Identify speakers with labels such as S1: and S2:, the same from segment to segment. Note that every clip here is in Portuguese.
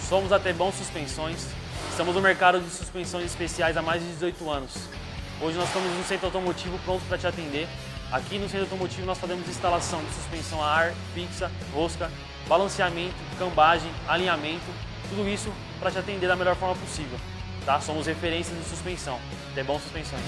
S1: Somos a Tebon Suspensões, estamos no mercado de suspensões especiais há mais de 18 anos. Hoje nós estamos no centro automotivo pronto para te atender. Aqui no centro automotivo nós fazemos instalação de suspensão a ar, fixa, rosca, balanceamento, cambagem, alinhamento, tudo isso para te atender da melhor forma possível. Tá? Somos referências de suspensão, Tebon Suspensões.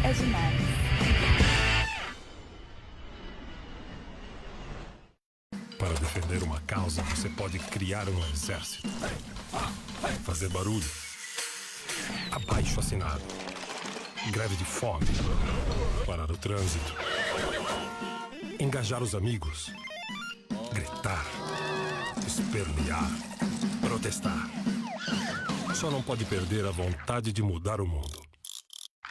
S2: É demais.
S3: Para defender uma causa, você pode criar um exército. Fazer barulho. Abaixo assinado. Greve de fome. Parar o trânsito. Engajar os amigos. Gritar. Espernear. Protestar. Só não pode perder a vontade de mudar o mundo.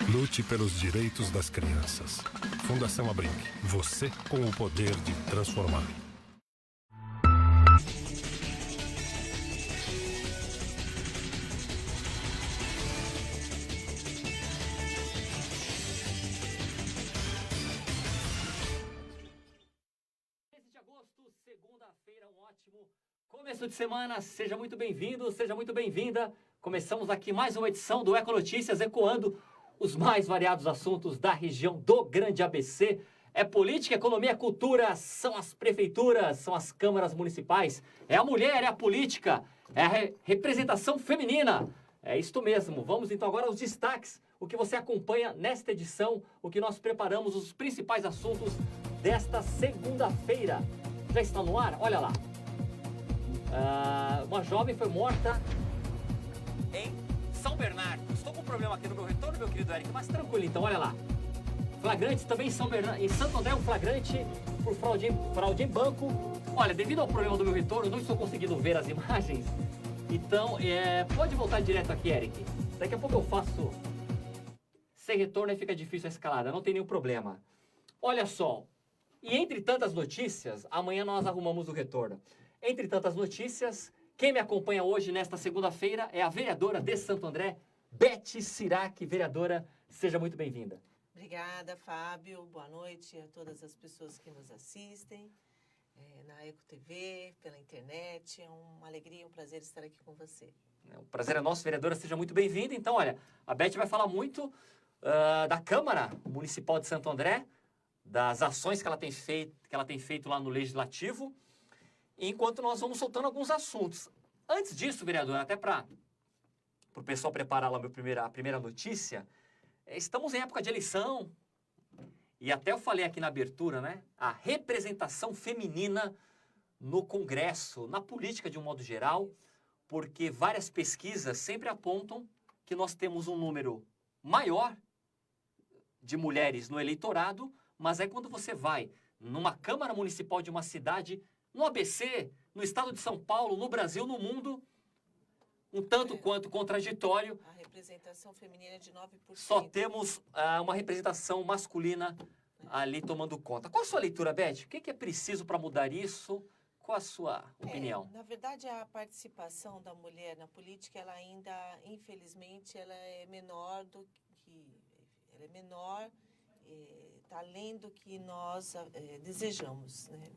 S3: Lute pelos direitos das crianças. Fundação Abrinq. Você com o poder de transformar.
S4: De agosto, segunda-feira, um ótimo começo de semana. Seja muito bem-vindo, seja muito bem-vinda. Começamos aqui mais uma edição do Eco Notícias, ecoando os mais variados assuntos da região do Grande ABC. É política, economia, cultura, são as prefeituras, são as câmaras municipais, é a mulher, é a política, é a representação feminina. É isto mesmo. Vamos então agora aos destaques, o que você acompanha nesta edição, o que nós preparamos, os principais assuntos desta segunda-feira. Já está no ar? Olha lá. Uma jovem foi morta em São Bernardo. Estou com um problema aqui no meu retorno, meu querido Eric, mas tranquilo, então, olha lá. Flagrantes também em São Bernardo, em Santo André, um flagrante por fraude em banco. Olha, devido ao problema do meu retorno, eu não estou conseguindo ver as imagens. Então, pode voltar direto aqui, Eric. Daqui a pouco eu faço. Sem retorno aí fica difícil a escalada, não tem nenhum problema. Olha só, e entre tantas notícias, amanhã nós arrumamos o retorno. Entre tantas notícias, quem me acompanha hoje, nesta segunda-feira, é a vereadora de Santo André, Beth Sirac. Vereadora, seja muito bem-vinda.
S5: Obrigada, Fábio. Boa noite a todas as pessoas que nos assistem na Eco TV, pela internet. É uma alegria e um prazer estar aqui com você.
S4: O prazer é nosso, vereadora, seja muito bem-vinda. Então, olha, a Beth vai falar muito da Câmara Municipal de Santo André, das ações que ela tem feito lá no Legislativo, enquanto nós vamos soltando alguns assuntos. Antes disso, vereadora, até para o pessoal preparar lá a primeira notícia, estamos em época de eleição, e até eu falei aqui na abertura, né? A representação feminina no Congresso, na política de um modo geral, porque várias pesquisas sempre apontam que nós temos um número maior de mulheres no eleitorado, mas aí quando você vai numa Câmara Municipal de uma cidade, no ABC, no estado de São Paulo, no Brasil, no mundo, um tanto quanto contraditório.
S5: A representação feminina é de 9%.
S4: Só temos uma representação masculina ali tomando conta. Qual a sua leitura, Beth? O que é preciso para mudar isso? Qual a sua opinião?
S5: Na verdade, a participação da mulher na política, ela ainda, infelizmente, ela é menor do que... Ela é menor, está além do que nós desejamos, né?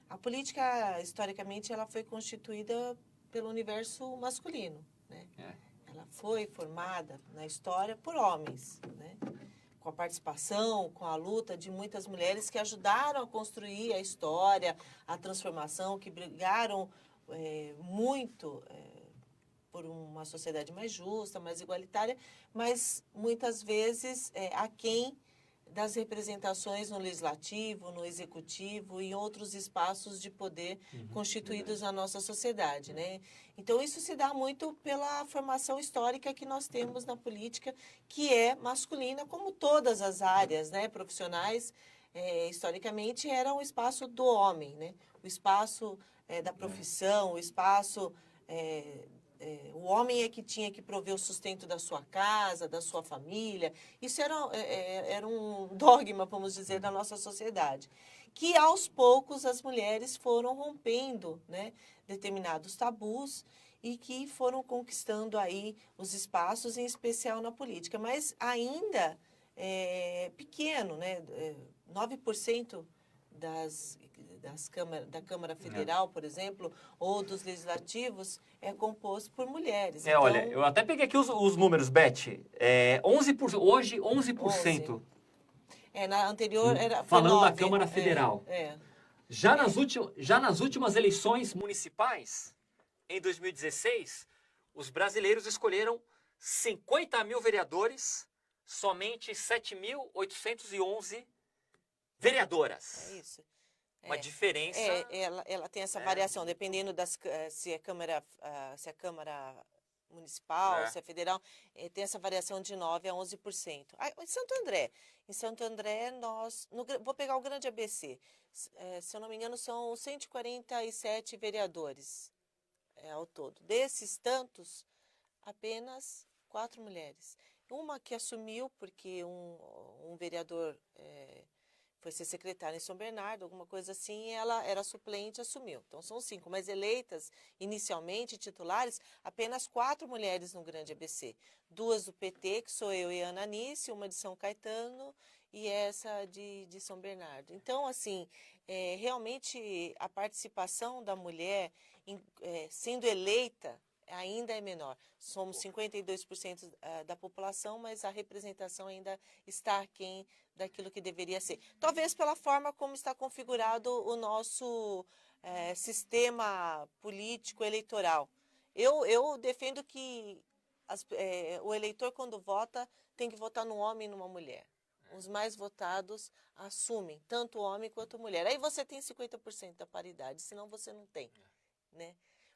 S5: A política, historicamente, ela foi constituída pelo universo masculino, né? Ela foi formada na história por homens, né? Com a participação, com a luta de muitas mulheres que ajudaram a construir a história, a transformação, que brigaram muito por uma sociedade mais justa, mais igualitária, mas muitas vezes aquém das representações no legislativo, no executivo e em outros espaços de poder constituídos na nossa sociedade, né? Então, isso se dá muito pela formação histórica que nós temos na política, que é masculina, como todas as áreas, né, profissionais, historicamente, era um espaço do homem, né? O espaço da profissão, o espaço... o homem é que tinha que prover o sustento da sua casa, da sua família. Isso era um dogma, vamos dizer, da nossa sociedade. Que, aos poucos, as mulheres foram rompendo, né, determinados tabus e que foram conquistando aí os espaços, em especial na política. Mas ainda pequeno, né? 9% da Câmara Federal, por exemplo, ou dos legislativos, é composto por mulheres. Então,
S4: olha, eu até peguei aqui os números, Beth. 11%, hoje, 11%.
S5: 11. Na anterior era...
S4: Falando
S5: 9,
S4: da Câmara Federal. Já nas últimas eleições municipais, em 2016, os brasileiros escolheram 50 mil vereadores, somente 7.811 vereadoras.
S5: É isso.
S4: Uma diferença...
S5: ela tem essa variação, dependendo se é Câmara Municipal, se é federal, tem essa variação de 9% a 11%. Em Santo André, vou pegar o Grande ABC, se eu não me engano, são 147 vereadores ao todo. Desses tantos, apenas 4 mulheres. Uma que assumiu, porque um vereador... foi ser secretária em São Bernardo, alguma coisa assim, ela era suplente e assumiu. Então, são 5, mas eleitas inicialmente, titulares, apenas 4 mulheres no Grande ABC. 2 do PT, que sou eu e a Ana Anice, uma de São Caetano e essa de São Bernardo. Então, assim, realmente a participação da mulher sendo eleita ainda é menor. Somos 52% da população, mas a representação ainda está aquém daquilo que deveria ser. Talvez pela forma como está configurado o nosso sistema político eleitoral. Eu defendo que o eleitor, quando vota, tem que votar num homem e numa mulher. Os mais votados assumem, tanto o homem quanto a mulher. Aí você tem 50% da paridade, senão você não tem, né?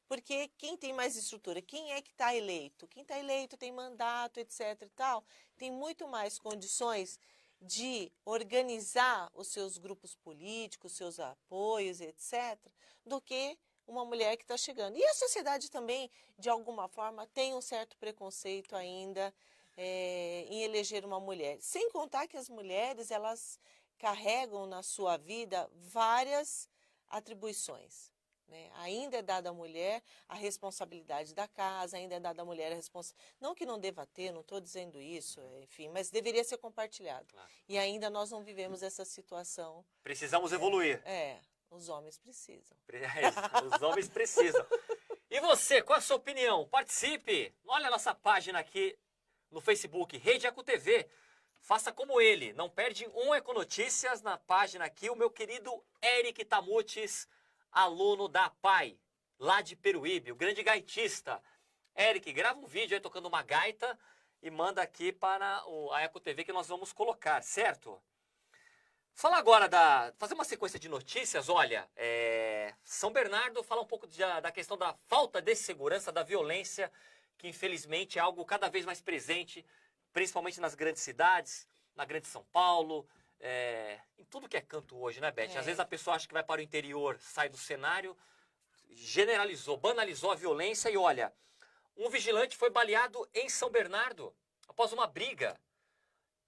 S5: Porque quem tem mais estrutura, quem é que está eleito? Quem está eleito tem mandato, etc. e tal, tem muito mais condições de organizar os seus grupos políticos, seus apoios, etc., do que uma mulher que está chegando. E a sociedade também, de alguma forma, tem um certo preconceito ainda em eleger uma mulher. Sem contar que as mulheres, elas carregam na sua vida várias atribuições. Né? Ainda é dada à mulher a responsabilidade da casa, ainda é dada à mulher a responsabilidade... Não que não deva ter, não estou dizendo isso, enfim, mas deveria ser compartilhado. Claro. E ainda nós não vivemos essa situação.
S4: Precisamos evoluir.
S5: Os homens precisam.
S4: Os homens precisam. E você, qual a sua opinião? Participe! Olha a nossa página aqui no Facebook, Rede Eco TV. Faça como ele, não perde um Econotícias na página aqui, o meu querido Eric Tamutis, aluno da APAI, lá de Peruíbe, o grande gaitista. Eric, grava um vídeo aí tocando uma gaita e manda aqui para a Eco TV que nós vamos colocar, certo? Falar agora fazer uma sequência de notícias, olha, São Bernardo fala um pouco da questão da falta de segurança, da violência, que infelizmente é algo cada vez mais presente, principalmente nas grandes cidades, na grande São Paulo, em tudo que é canto hoje, né, Beth? Às vezes a pessoa acha que vai para o interior, sai do cenário, generalizou, banalizou a violência e olha, um vigilante foi baleado em São Bernardo após uma briga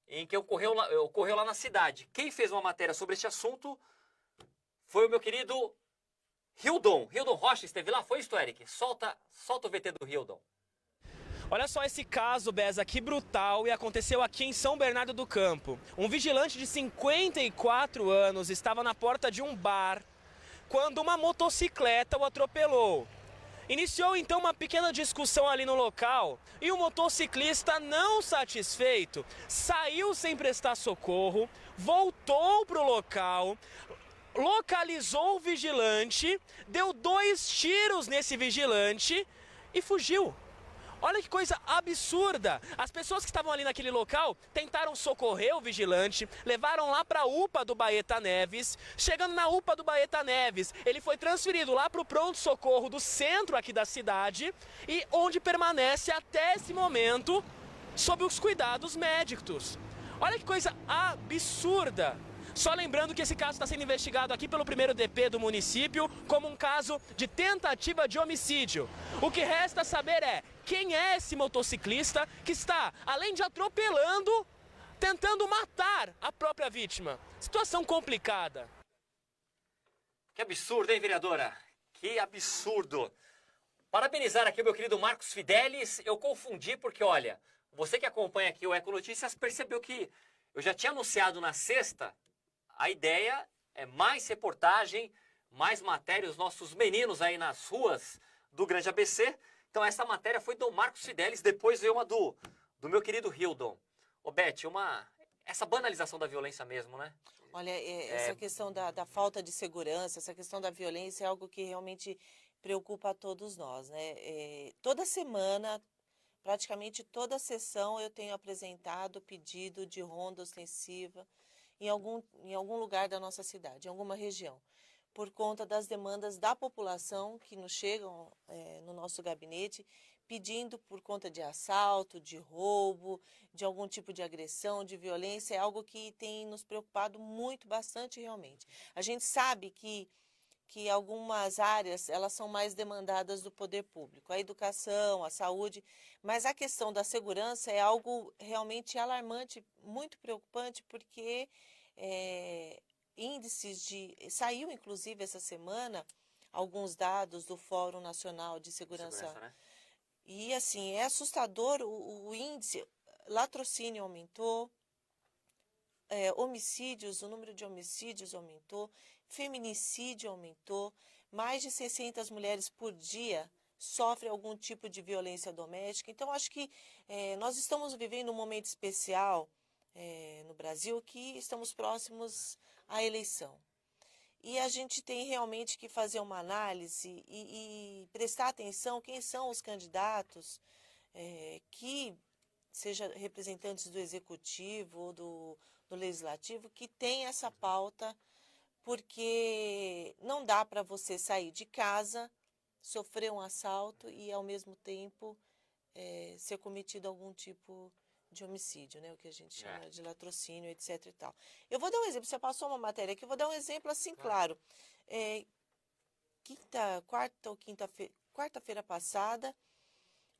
S4: em que ocorreu lá na cidade. Quem fez uma matéria sobre este assunto foi o meu querido Hildon Rocha, esteve lá, foi isso, Eric? Solta o VT do Hildon.
S6: Olha só esse caso, Beza, que brutal, e aconteceu aqui em São Bernardo do Campo. Um vigilante de 54 anos estava na porta de um bar quando uma motocicleta o atropelou. Iniciou então uma pequena discussão ali no local e o motociclista, não satisfeito, saiu sem prestar socorro, voltou para o local, localizou o vigilante, deu 2 tiros nesse vigilante e fugiu. Olha que coisa absurda! As pessoas que estavam ali naquele local tentaram socorrer o vigilante, levaram lá para a UPA do Baeta Neves. Chegando na UPA do Baeta Neves, ele foi transferido lá para o pronto-socorro do centro aqui da cidade e onde permanece até esse momento sob os cuidados médicos. Olha que coisa absurda! Só lembrando que esse caso está sendo investigado aqui pelo primeiro DP do município como um caso de tentativa de homicídio. O que resta saber é quem é esse motociclista que está, além de atropelando, tentando matar a própria vítima. Situação complicada.
S4: Que absurdo, hein, vereadora? Que absurdo. Parabenizar aqui o meu querido Marcos Fidelis. Eu confundi porque, olha, você que acompanha aqui o Eco Notícias percebeu que eu já tinha anunciado na sexta. A ideia é mais reportagem, mais matéria, os nossos meninos aí nas ruas do Grande ABC. Então essa matéria foi do Marcos Fidelis, depois veio uma do meu querido Hildon. Ô Beth, essa banalização da violência mesmo, né?
S5: Olha, essa questão da falta de segurança, essa questão da violência é algo que realmente preocupa a todos nós, né? Toda semana, praticamente toda sessão, eu tenho apresentado pedido de ronda ostensiva em algum lugar da nossa cidade, em alguma região, por conta das demandas da população que nos chegam no nosso gabinete, pedindo por conta de assalto, de roubo, de algum tipo de agressão, de violência. É algo que tem nos preocupado muito, bastante realmente. A gente sabe que algumas áreas elas são mais demandadas do poder público, a educação, a saúde, mas a questão da segurança é algo realmente alarmante, muito preocupante, porque saiu inclusive essa semana alguns dados do Fórum Nacional de Segurança,
S4: né?
S5: E assim, é assustador o índice, latrocínio aumentou, o número de homicídios aumentou, feminicídio aumentou, mais de 600 mulheres por dia sofrem algum tipo de violência doméstica. Então, acho que nós estamos vivendo um momento especial no Brasil, que estamos próximos à eleição. E a gente tem realmente que fazer uma análise e prestar atenção quem são os candidatos que, seja representantes do Executivo ou do Legislativo, que tem essa pauta, porque não dá para você sair de casa, sofrer um assalto e, ao mesmo tempo, ser cometido algum tipo de homicídio, né? O que a gente chama de latrocínio, etc. e tal. Eu vou dar um exemplo, você passou uma matéria aqui, eu vou dar um exemplo assim, claro. Quarta-feira passada,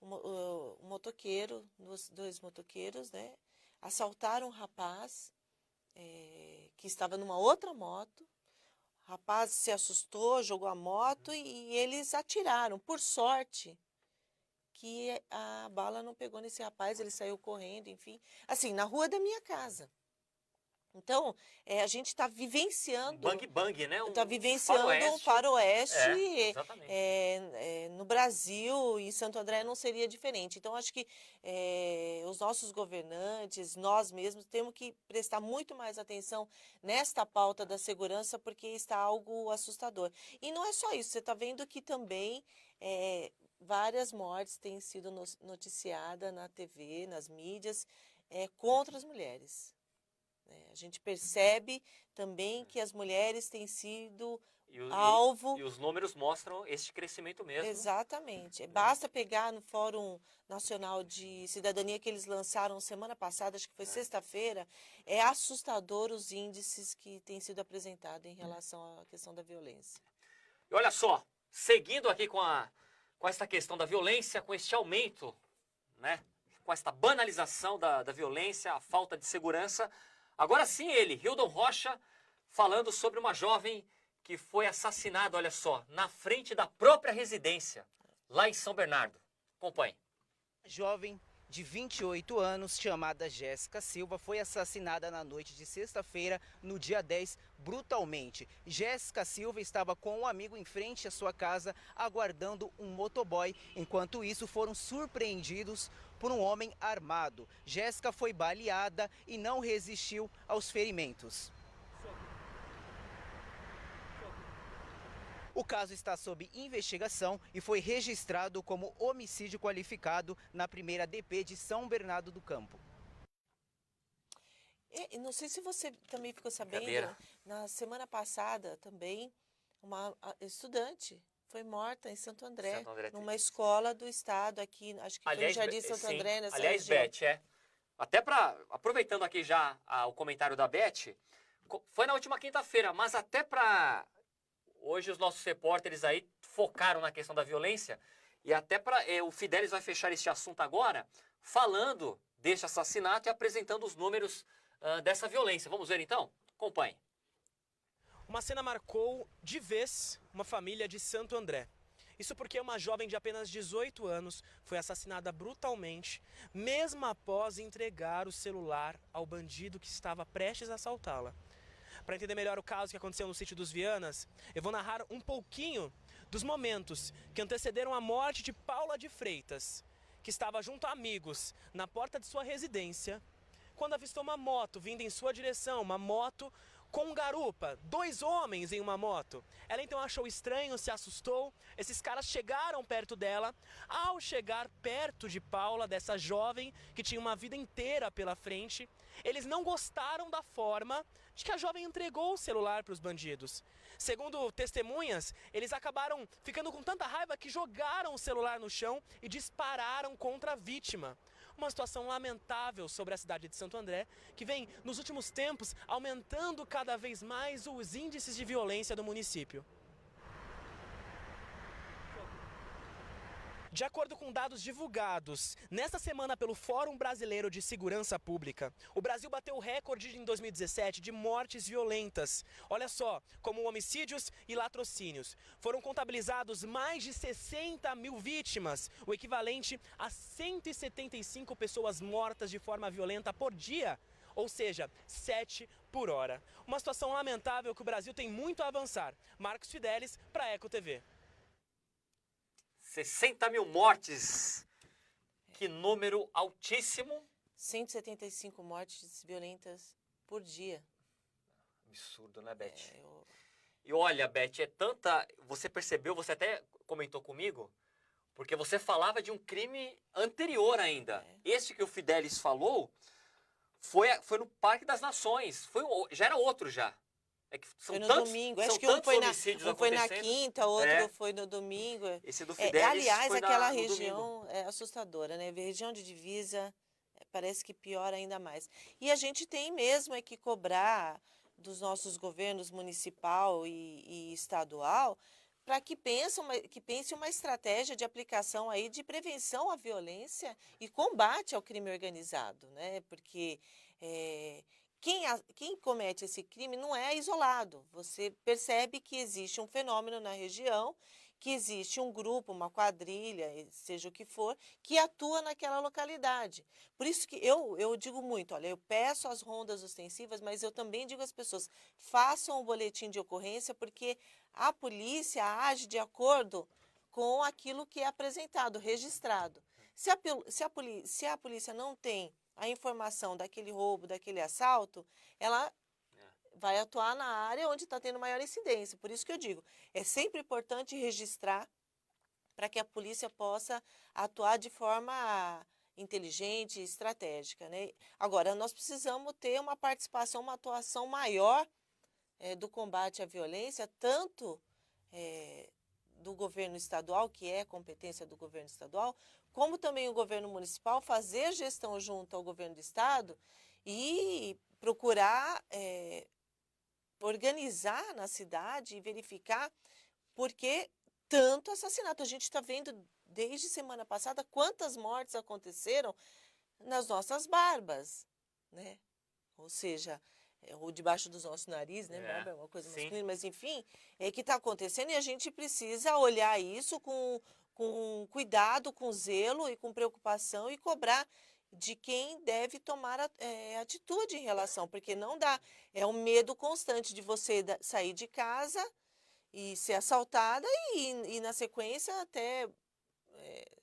S5: um motoqueiro, dois motoqueiros, né? Assaltaram um rapaz que estava numa outra moto. O rapaz se assustou, jogou a moto e eles atiraram. Por sorte que a bala não pegou nesse rapaz, ele saiu correndo, enfim. Assim, na rua da minha casa. Então, a gente está vivenciando...
S4: Bang, né?
S5: Está vivenciando um faroeste.
S4: Exatamente.
S5: No Brasil, em Santo André não seria diferente. Então, acho que os nossos governantes, nós mesmos, temos que prestar muito mais atenção nesta pauta da segurança, porque está algo assustador. E não é só isso, você está vendo que também várias mortes têm sido noticiadas na TV, nas mídias, contra as mulheres. A gente percebe também que as mulheres têm sido alvo...
S4: E os números mostram esse crescimento mesmo.
S5: Exatamente. Basta pegar no Fórum Nacional de Cidadania que eles lançaram semana passada, acho que foi sexta-feira, é assustador os índices que têm sido apresentados em relação à questão da violência.
S4: E olha só, seguindo aqui com essa questão da violência, com este aumento, né, com esta banalização da violência, a falta de segurança... Agora sim ele, Hildon Rocha, falando sobre uma jovem que foi assassinada, olha só, na frente da própria residência, lá em São Bernardo. Acompanhe.
S7: A jovem de 28 anos, chamada Jéssica Silva, foi assassinada na noite de sexta-feira, no dia 10, brutalmente. Jéssica Silva estava com um amigo em frente à sua casa, aguardando um motoboy. Enquanto isso, foram surpreendidos por um homem armado. Jéssica foi baleada e não resistiu aos ferimentos. O caso está sob investigação e foi registrado como homicídio qualificado na primeira DP de São Bernardo do Campo.
S5: E não sei se você também ficou sabendo,
S4: Brincadeira.
S5: na semana passada também, uma estudante foi morta em Santo André,
S4: Santo André,
S5: numa escola do estado aqui, acho que foi no Jardim Santo
S4: sim.
S5: André, nessa
S4: Aliás,
S5: região.
S4: Beth, até aproveitando aqui já o comentário da Beth, foi na última quinta-feira, mas até para hoje os nossos repórteres aí focaram na questão da violência e até para o Fidelis vai fechar este assunto agora falando deste assassinato e apresentando os números dessa violência. Vamos ver então? Acompanhe.
S6: Uma cena marcou de vez uma família de Santo André. Isso porque uma jovem de apenas 18 anos foi assassinada brutalmente, mesmo após entregar o celular ao bandido que estava prestes a assaltá-la. Para entender melhor o caso que aconteceu no sítio dos Vianas, eu vou narrar um pouquinho dos momentos que antecederam a morte de Paula de Freitas, que estava junto a amigos na porta de sua residência, quando avistou uma moto vindo em sua direção, uma moto com garupa, 2 homens em uma moto. Ela então achou estranho, se assustou, esses caras chegaram perto dela. Ao chegar perto de Paula, dessa jovem que tinha uma vida inteira pela frente, eles não gostaram da forma de que a jovem entregou o celular para os bandidos. Segundo testemunhas, eles acabaram ficando com tanta raiva que jogaram o celular no chão e dispararam contra a vítima. Uma situação lamentável sobre a cidade de Santo André, que vem, nos últimos tempos, aumentando cada vez mais os índices de violência do município. De acordo com dados divulgados nesta semana pelo Fórum Brasileiro de Segurança Pública, o Brasil bateu o recorde em 2017 de mortes violentas. Olha só, como homicídios e latrocínios. Foram contabilizados mais de 60 mil vítimas, o equivalente a 175 pessoas mortas de forma violenta por dia. Ou seja, 7 por hora. Uma situação lamentável que o Brasil tem muito a avançar. Marcos Fidelis, para a Eco TV.
S4: 60 mil mortes. Que número altíssimo.
S5: 175 mortes violentas por dia.
S4: Absurdo, né, Beth?
S5: Eu...
S4: E olha, Beth, é tanta... Você percebeu, você até comentou comigo, porque você falava de um crime anterior ainda. Esse que o Fidelis falou foi no Parque das Nações. Já era outro já. É que são
S5: foi no
S4: tantos,
S5: domingo,
S4: são
S5: acho que um foi na
S4: acontecendo.
S5: quinta, outro foi no domingo.
S4: Esse do Fidelis
S5: aliás,
S4: foi
S5: aquela
S4: no
S5: região
S4: domingo.
S5: é assustadora, né? Região de divisa, parece que piora ainda mais. E a gente tem mesmo que cobrar dos nossos governos municipal e estadual para que pense uma estratégia de aplicação aí de prevenção à violência e combate ao crime organizado, né? Porque quem comete esse crime não é isolado. Você percebe que existe um fenômeno na região, que existe um grupo, uma quadrilha, seja o que for, que atua naquela localidade. Por isso que eu digo muito, olha, eu peço as rondas ostensivas, mas eu também digo às pessoas, façam um boletim de ocorrência, porque a polícia age de acordo com aquilo que é apresentado, registrado. Se a polícia não tem a informação daquele roubo, daquele assalto, ela vai atuar na área onde está tendo maior incidência. Por isso que eu digo, é sempre importante registrar para que a polícia possa atuar de forma inteligente e estratégica, né? Agora, nós precisamos ter uma participação, uma atuação maior do combate à violência, tanto do governo estadual, que é competência do governo estadual, como também o governo municipal fazer gestão junto ao governo do estado e procurar organizar na cidade e verificar por que tanto assassinato. A gente está vendo desde semana passada quantas mortes aconteceram nas nossas barbas, né? Ou seja, ou debaixo dos nossos narizes, né? Barba é uma coisa masculina, mas enfim, é que está acontecendo e a gente precisa olhar isso com cuidado, com zelo e com preocupação e cobrar de quem deve tomar atitude em relação, porque não dá, é um medo constante de você sair de casa e ser assaltada e na sequência até,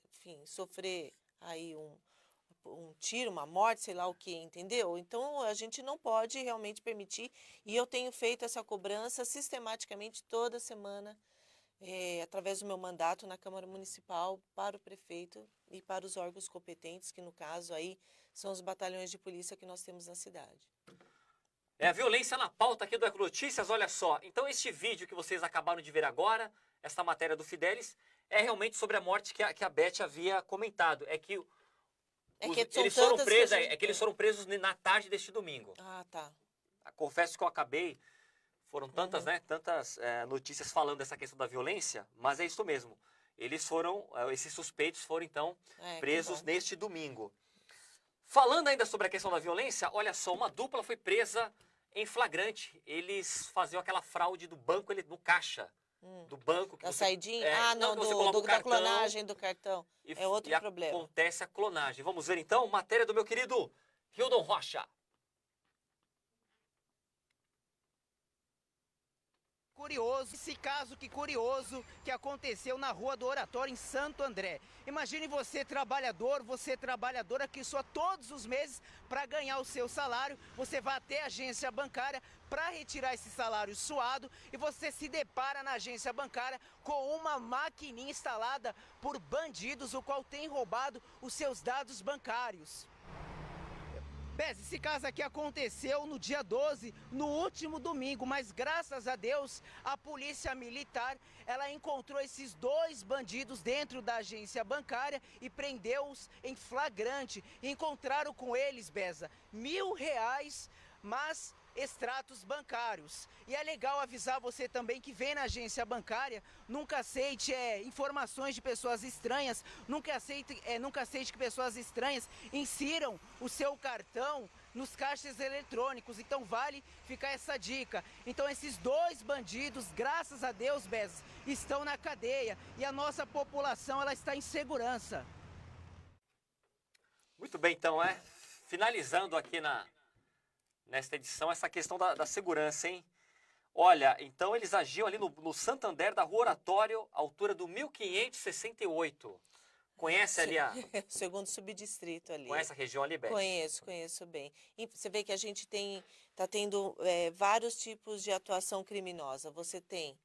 S5: enfim, sofrer aí um tiro, uma morte, sei lá o que, entendeu? Então, a gente não pode realmente permitir, e eu tenho feito essa cobrança sistematicamente toda semana através do meu mandato na Câmara Municipal, para o prefeito e para os órgãos competentes, que no caso aí são os batalhões de polícia que nós temos na cidade.
S4: É a violência na pauta aqui do Econotícias, olha só. Então este vídeo que vocês acabaram de ver agora, essa matéria do Fidelis, é realmente sobre a morte que a Beth havia comentado. É que, eles foram presos na tarde deste domingo.
S5: Ah, tá.
S4: Confesso que eu acabei, foram tantas, tantas notícias falando dessa questão da violência, mas é isso mesmo. Esses suspeitos foram então presos neste domingo. Falando ainda sobre a questão da violência, olha só, uma dupla foi presa em flagrante. Eles faziam aquela fraude do banco, no caixa do banco.
S5: Da saidinha? Da clonagem do cartão. É outro problema.
S4: Acontece a clonagem. Vamos ver então, matéria do meu querido Hildon Rocha.
S7: Esse caso curioso que aconteceu na Rua do Oratório, em Santo André. Imagine você trabalhadora que só todos os meses para ganhar o seu salário, você vai até a agência bancária para retirar esse salário suado e você se depara na agência bancária com uma maquininha instalada por bandidos, o qual tem roubado os seus dados bancários. Esse caso aqui aconteceu no dia 12, no último domingo, mas graças a Deus, a polícia militar, ela encontrou esses 2 bandidos dentro da agência bancária e prendeu-os em flagrante. Encontraram com eles, Beza, R$1.000, mas extratos bancários. E é legal avisar você também que vem na agência bancária, nunca aceite informações de pessoas estranhas, nunca aceite que pessoas estranhas insiram o seu cartão nos caixas eletrônicos. Então vale ficar essa dica. Então esses 2 bandidos, graças a Deus, Bez, estão na cadeia e a nossa população ela está em segurança.
S4: Muito bem, então, finalizando aqui nesta edição, essa questão da segurança, hein? Olha, então eles agiam ali no Santander da Rua Oratório, altura do 1568. Conhece ali
S5: Segundo subdistrito ali.
S4: Conhece a região ali, Beth?
S5: Conheço bem. E você vê que a gente está tendo vários tipos de atuação criminosa. Você tem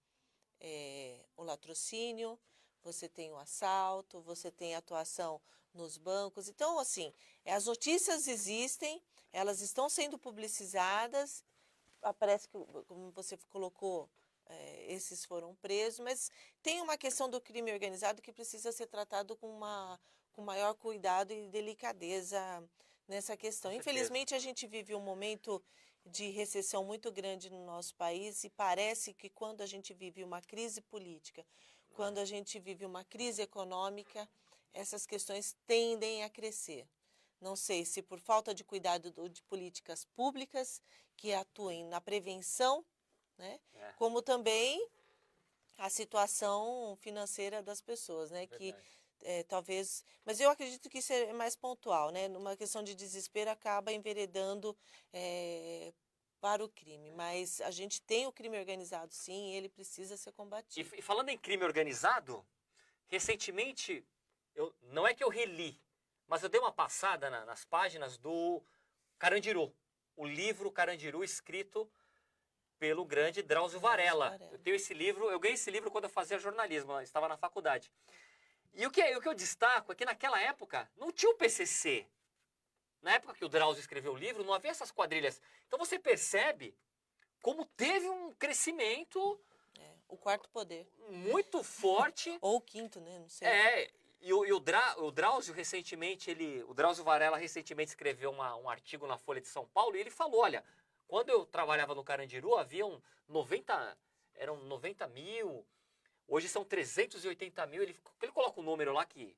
S5: o latrocínio, você tem o assalto, você tem atuação nos bancos. Então, assim, as notícias existem, elas estão sendo publicizadas, parece que, como você colocou, esses foram presos, mas tem uma questão do crime organizado que precisa ser tratado com maior cuidado e delicadeza nessa questão. Infelizmente, a gente vive um momento de recessão muito grande no nosso país e parece que quando a gente vive uma crise política, quando a gente vive uma crise econômica, essas questões tendem a crescer. Não sei se por falta de cuidado de políticas públicas que atuem na prevenção, né? Como também a situação financeira das pessoas, né? Que talvez, mas eu acredito que isso é mais pontual, né? Numa questão de desespero acaba enveredando para o crime, mas a gente tem o crime organizado, sim, e ele precisa ser combatido.
S4: E falando em crime organizado, recentemente, não é que eu reli, mas eu dei uma passada nas páginas do Carandiru, o livro Carandiru escrito pelo grande Drauzio Varela. Eu tenho esse livro, eu ganhei esse livro quando eu fazia jornalismo, eu estava na faculdade. E o que eu destaco é que naquela época não tinha o PCC. Na época que o Drauzio escreveu o livro, não havia essas quadrilhas. Então você percebe como teve um crescimento...
S5: o quarto poder.
S4: Muito forte.
S5: Ou o quinto, né? Não sei.
S4: E o Drauzio recentemente, o Drauzio Varela recentemente escreveu um artigo na Folha de São Paulo e ele falou, olha, quando eu trabalhava no Carandiru, eram 90 mil, hoje são 380 mil, ele coloca um número lá que,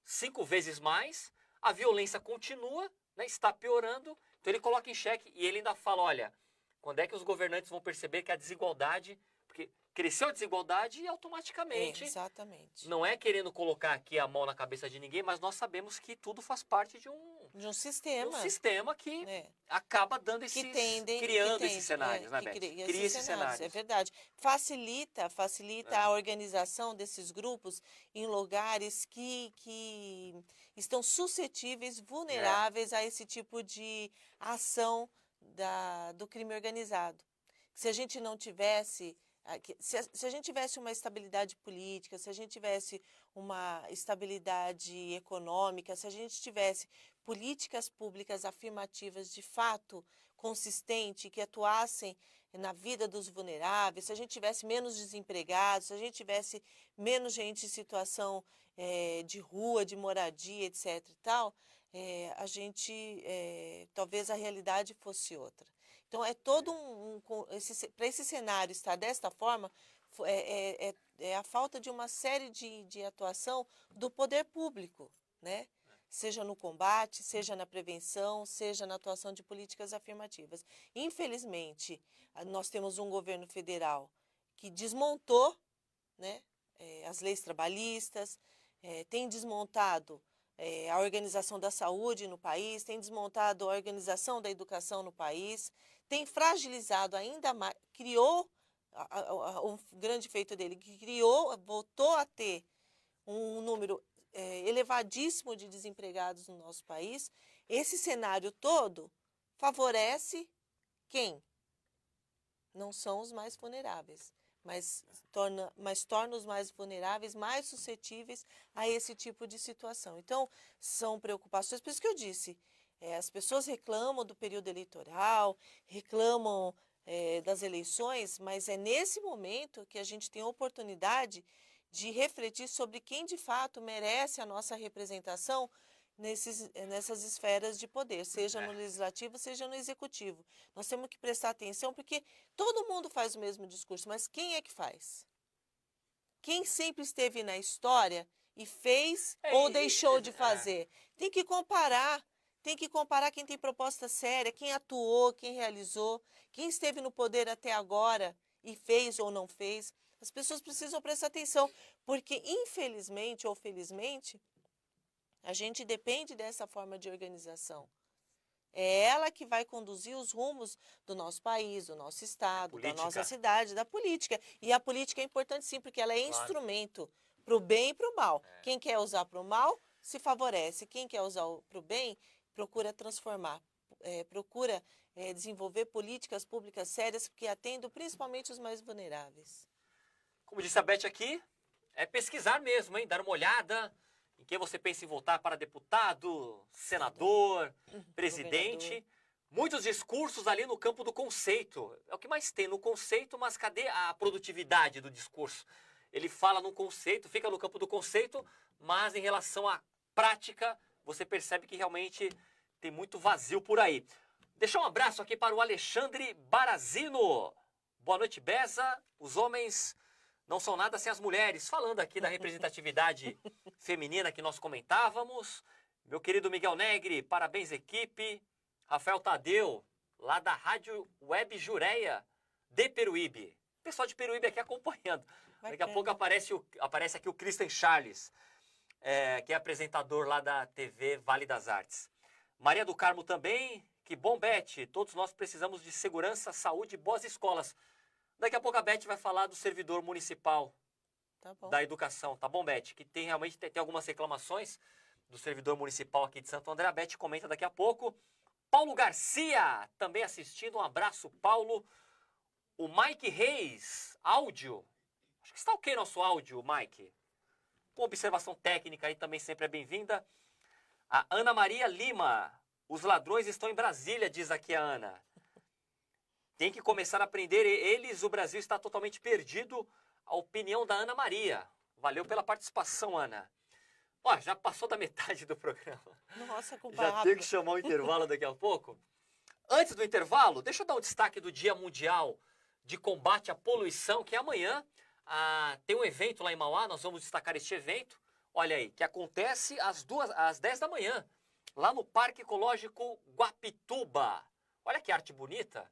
S4: 5 vezes mais, a violência continua, né, está piorando, então ele coloca em xeque e ele ainda fala, olha, quando é que os governantes vão perceber que a desigualdade, porque cresceu a desigualdade e automaticamente...
S5: Exatamente.
S4: Não é querendo colocar aqui a mão na cabeça de ninguém, mas nós sabemos que tudo faz parte de um
S5: sistema.
S4: De um sistema que acaba dando criando esses cenários, né, Beth? Cria esses cenários.
S5: É verdade. Facilita a organização desses grupos em lugares que estão suscetíveis, vulneráveis a esse tipo de ação do crime organizado. Se a gente não tivesse Se a gente tivesse uma estabilidade política, se a gente tivesse uma estabilidade econômica, se a gente tivesse políticas públicas afirmativas de fato consistente, que atuassem na vida dos vulneráveis, se a gente tivesse menos desempregados, se a gente tivesse menos gente em situação de rua, de moradia, etc. e tal, talvez a realidade fosse outra. Então, é todo para esse cenário estar desta forma, é a falta de uma série de atuação do poder público, né? Seja no combate, seja na prevenção, seja na atuação de políticas afirmativas. Infelizmente, nós temos um governo federal que desmontou, né, as leis trabalhistas, tem desmontado a organização da saúde no país, tem desmontado a organização da educação no país, tem fragilizado ainda mais, criou o grande feito dele, que voltou a ter um número elevadíssimo de desempregados no nosso país. Esse cenário todo favorece quem? Não são os mais vulneráveis, mas torna os mais vulneráveis mais suscetíveis a esse tipo de situação. Então, são preocupações, por isso que eu disse, as pessoas reclamam do período eleitoral, reclamam das eleições, mas é nesse momento que a gente tem a oportunidade de refletir sobre quem de fato merece a nossa representação nessas esferas de poder, seja no legislativo, seja no executivo. Nós temos que prestar atenção, porque todo mundo faz o mesmo discurso, mas quem é que faz? Quem sempre esteve na história e fez ou deixou de fazer? Tem que comparar quem tem proposta séria, quem atuou, quem realizou, quem esteve no poder até agora e fez ou não fez. As pessoas precisam prestar atenção, porque infelizmente ou felizmente, a gente depende dessa forma de organização. É ela que vai conduzir os rumos do nosso país, do nosso estado, da nossa cidade, da política. E a política é importante sim, porque ela é instrumento para o bem e para o mal. Quem quer usar para o mal, se favorece. Quem quer usar para o bem, procura transformar, procura desenvolver políticas públicas sérias que atendam principalmente os mais vulneráveis.
S4: Como disse a Beth aqui, é pesquisar mesmo, hein? Dar uma olhada em quem você pensa em votar para deputado, senador, presidente. Governador. Muitos discursos ali no campo do conceito. É o que mais tem no conceito, mas cadê a produtividade do discurso? Ele fala no conceito, fica no campo do conceito, mas em relação à prática, você percebe que realmente tem muito vazio por aí. Deixar um abraço aqui para o Alexandre Barazino. Boa noite, Beza. Os homens não são nada sem as mulheres. Falando aqui da representatividade feminina que nós comentávamos. Meu querido Miguel Negri, parabéns, equipe. Rafael Tadeu, lá da Rádio Web Jureia, de Peruíbe. Pessoal de Peruíbe aqui acompanhando. Daqui a pouco aparece aqui o Christian Charles, que é apresentador lá da TV Vale das Artes. Maria do Carmo também. Que bom, Beth. Todos nós precisamos de segurança, saúde e boas escolas. Daqui a pouco a Beth vai falar do servidor municipal da educação. Tá bom, Beth? Que realmente tem algumas reclamações do servidor municipal aqui de Santo André. A Beth comenta daqui a pouco. Paulo Garcia, também assistindo. Um abraço, Paulo. O Mike Reis, áudio. Acho que está ok nosso áudio, Mike. Com observação técnica aí também sempre é bem-vinda. A Ana Maria Lima. Os ladrões estão em Brasília, diz aqui a Ana. Tem que começar a prender eles, o Brasil está totalmente perdido. A opinião da Ana Maria. Valeu pela participação, Ana. Ó, já passou da metade do programa.
S5: Nossa,
S4: já tenho que chamar o intervalo daqui a pouco. Antes do intervalo, deixa eu dar um destaque do Dia Mundial de Combate à Poluição, que é amanhã. Tem um evento lá em Mauá, nós vamos destacar este evento. Olha aí, que acontece às 10 da manhã, lá no Parque Ecológico Guapituba. Olha que arte bonita.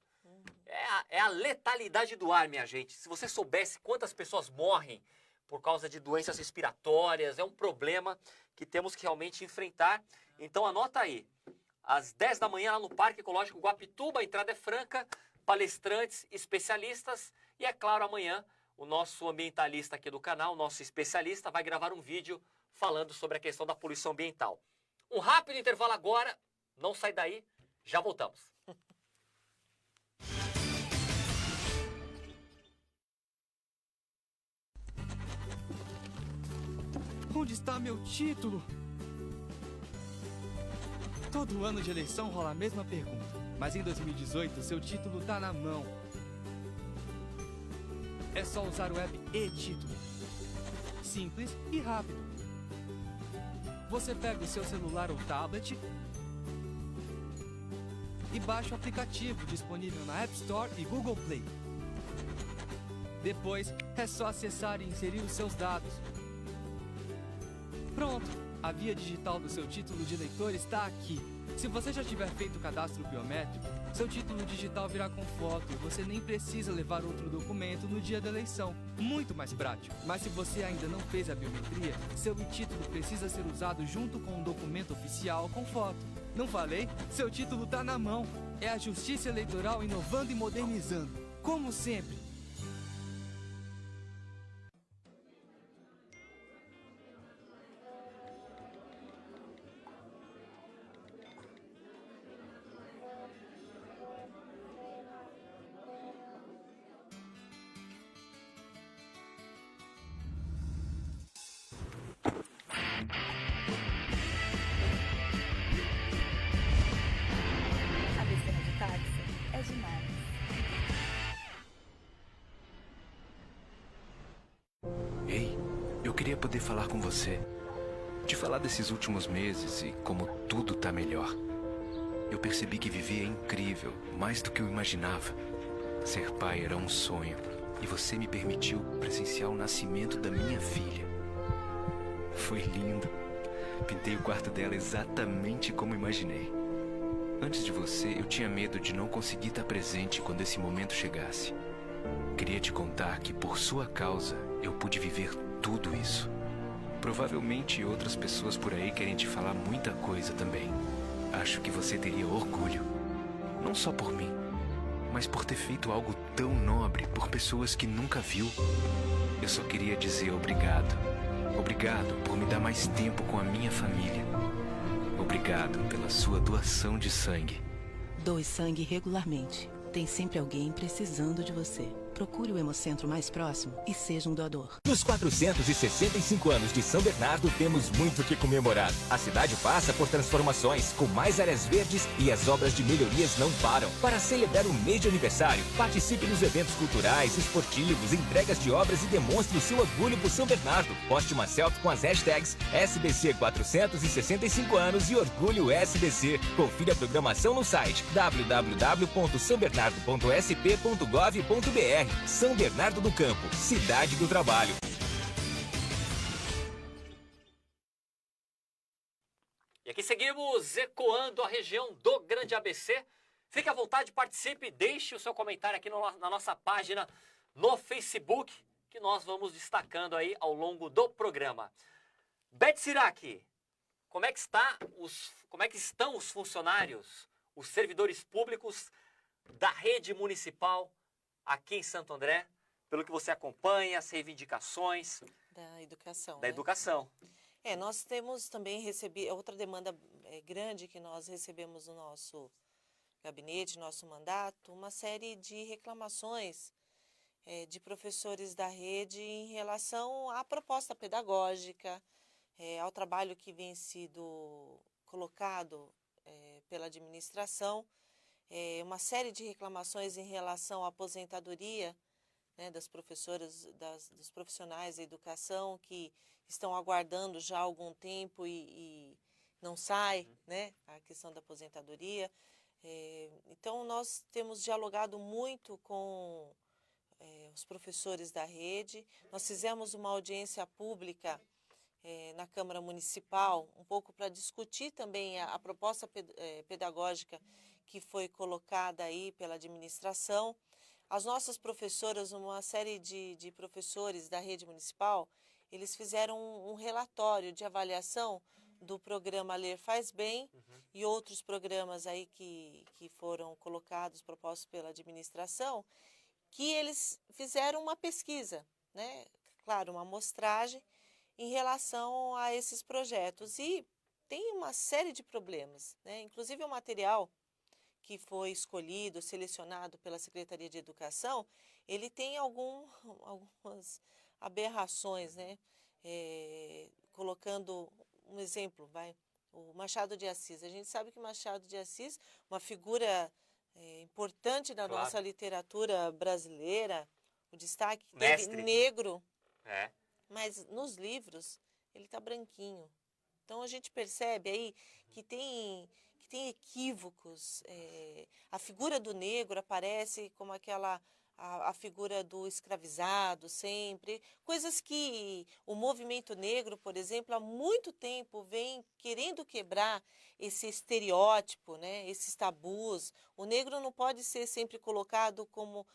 S4: É a letalidade do ar, minha gente. Se você soubesse quantas pessoas morrem por causa de doenças respiratórias, é um problema que temos que realmente enfrentar. Então anota aí, às 10 da manhã lá no Parque Ecológico Guapituba, a entrada é franca, palestrantes, especialistas e, é claro, amanhã o nosso ambientalista aqui do canal, o nosso especialista, vai gravar um vídeo falando sobre a questão da poluição ambiental. Um rápido intervalo agora, não sai daí, já voltamos.
S8: Onde está meu título? Todo ano de eleição rola a mesma pergunta, mas em 2018 seu título tá na mão. É só usar o app e-Título. Simples e rápido. Você pega o seu celular ou tablet e baixa o aplicativo disponível na App Store e Google Play. Depois, é só acessar e inserir os seus dados. Pronto! A via digital do seu título de eleitor está aqui. Se você já tiver feito o cadastro biométrico, seu título digital virá com foto e você nem precisa levar outro documento no dia da eleição. Muito mais prático. Mas se você ainda não fez a biometria, seu título precisa ser usado junto com um documento oficial com foto. Não falei? Seu título tá na mão. É a Justiça Eleitoral inovando e modernizando. Como sempre.
S2: A Besteira de Táxi é demais.
S9: Ei, eu queria poder falar com você. Te falar desses últimos meses e como tudo tá melhor. Eu percebi que viver é incrível, mais do que eu imaginava. Ser pai era um sonho e você me permitiu presenciar o nascimento da minha filha. Foi lindo. Pintei o quarto dela exatamente como imaginei. Antes de você, eu tinha medo de não conseguir estar presente quando esse momento chegasse. Queria te contar que, por sua causa, eu pude viver tudo isso. Provavelmente outras pessoas por aí querem te falar muita coisa também. Acho que você teria orgulho. Não só por mim, mas por ter feito algo tão nobre por pessoas que nunca viu. Eu só queria dizer obrigado. Obrigado por me dar mais tempo com a minha família. Obrigado pela sua doação de sangue.
S10: Doe sangue regularmente. Tem sempre alguém precisando de você. Procure o Hemocentro mais próximo e seja um doador.
S11: Nos 465 anos de São Bernardo, temos muito o que comemorar. A cidade passa por transformações, com mais áreas verdes e as obras de melhorias não param. Para celebrar o mês de aniversário, participe dos eventos culturais, esportivos, entregas de obras e demonstre o seu orgulho por São Bernardo. Poste uma selfie com as hashtags SBC 465 anos e Orgulho SBC. Confira a programação no site www.sambernardo.sp.gov.br. São Bernardo do Campo, cidade do trabalho.
S4: E aqui seguimos ecoando a região do Grande ABC. Fique à vontade, participe, deixe o seu comentário aqui na nossa página no Facebook, que nós vamos destacando aí ao longo do programa. Beth Sirac, como é que estão os funcionários, os servidores públicos da rede municipal aqui em Santo André, pelo que você acompanha, as reivindicações
S5: Da educação.
S4: da educação?
S5: Nós temos também recebido, outra demanda grande que nós recebemos no nosso gabinete, nosso mandato, uma série de reclamações de professores da rede em relação à proposta pedagógica, ao trabalho que vem sido colocado pela administração, uma série de reclamações em relação à aposentadoria, né, das professoras, dos profissionais da educação que estão aguardando já há algum tempo e não sai, né, a questão da aposentadoria. Então, nós temos dialogado muito com os professores da rede. Nós fizemos uma audiência pública na Câmara Municipal, um pouco para discutir também a proposta pedagógica que foi colocada aí pela administração. As nossas professoras, uma série de professores da rede municipal, eles fizeram um relatório de avaliação do programa Ler Faz Bem e outros programas aí que foram colocados, propostos pela administração, que eles fizeram uma pesquisa, né? Claro, uma amostragem em relação a esses projetos. E tem uma série de problemas, né? Inclusive o material que foi escolhido, selecionado pela Secretaria de Educação, ele tem algumas aberrações, né? colocando um exemplo, o Machado de Assis. A gente sabe que Machado de Assis, uma figura importante da
S4: Claro.
S5: nossa literatura brasileira, o destaque que
S4: Mestre.
S5: teve negro,
S4: É.
S5: mas nos livros ele está branquinho. Então a gente percebe aí que tem equívocos. A figura do negro aparece como a figura do escravizado sempre, coisas que o movimento negro, por exemplo, há muito tempo vem querendo quebrar esse estereótipo, né, esses tabus. O negro não pode ser sempre colocado como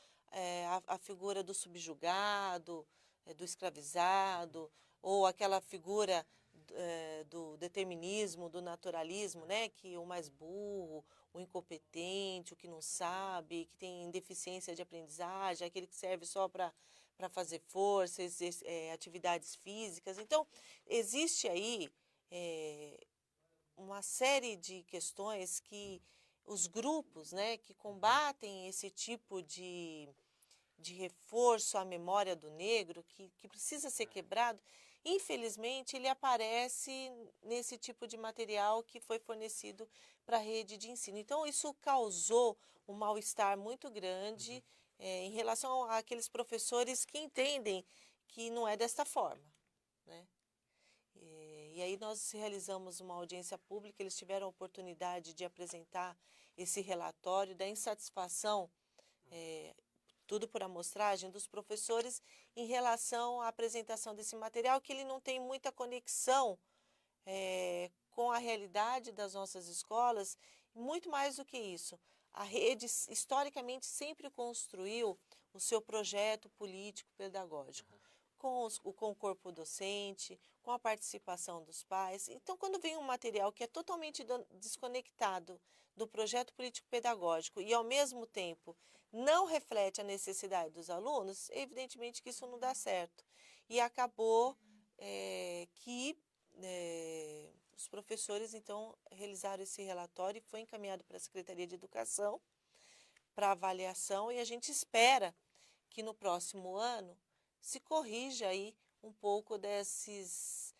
S5: a figura do subjugado, do escravizado, ou aquela figura do determinismo, do naturalismo, né, que o mais burro, o incompetente, o que não sabe, que tem deficiência de aprendizagem, aquele que serve só para fazer força, atividades físicas. Então, existe aí uma série de questões que os grupos, né, que combatem esse tipo de reforço à memória do negro, que precisa ser quebrado, infelizmente, ele aparece nesse tipo de material que foi fornecido para a rede de ensino. Então, isso causou um mal-estar muito grande em relação àqueles professores que entendem que não é desta forma, né? E aí nós realizamos uma audiência pública, eles tiveram a oportunidade de apresentar esse relatório da insatisfação, tudo por amostragem, dos professores em relação à apresentação desse material, que ele não tem muita conexão com a realidade das nossas escolas. Muito mais do que isso, a rede historicamente sempre construiu o seu projeto político-pedagógico, com o corpo docente, com a participação dos pais. Então, quando vem um material que é totalmente desconectado do projeto político-pedagógico e, ao mesmo tempo, não reflete a necessidade dos alunos, evidentemente que isso não dá certo. E acabou que os professores, então, realizaram esse relatório e foi encaminhado para a Secretaria de Educação para avaliação, e a gente espera que no próximo ano se corrija aí um pouco desses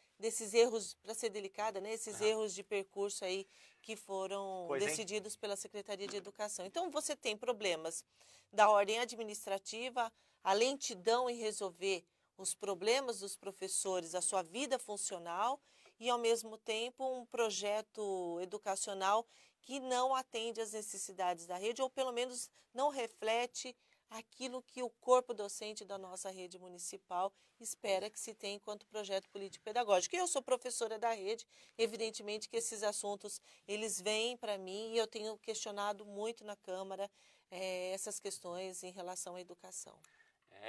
S5: erros, para ser delicada, né? Esses erros de percurso aí que foram decididos pela Secretaria de Educação. Então, você tem problemas da ordem administrativa, a lentidão em resolver os problemas dos professores, a sua vida funcional, e, ao mesmo tempo, um projeto educacional que não atende às necessidades da rede, ou pelo menos não reflete aquilo que o corpo docente da nossa rede municipal espera que se tenha enquanto projeto político-pedagógico. Eu sou professora da rede, evidentemente que esses assuntos, eles vêm para mim, e eu tenho questionado muito na Câmara essas questões em relação à educação.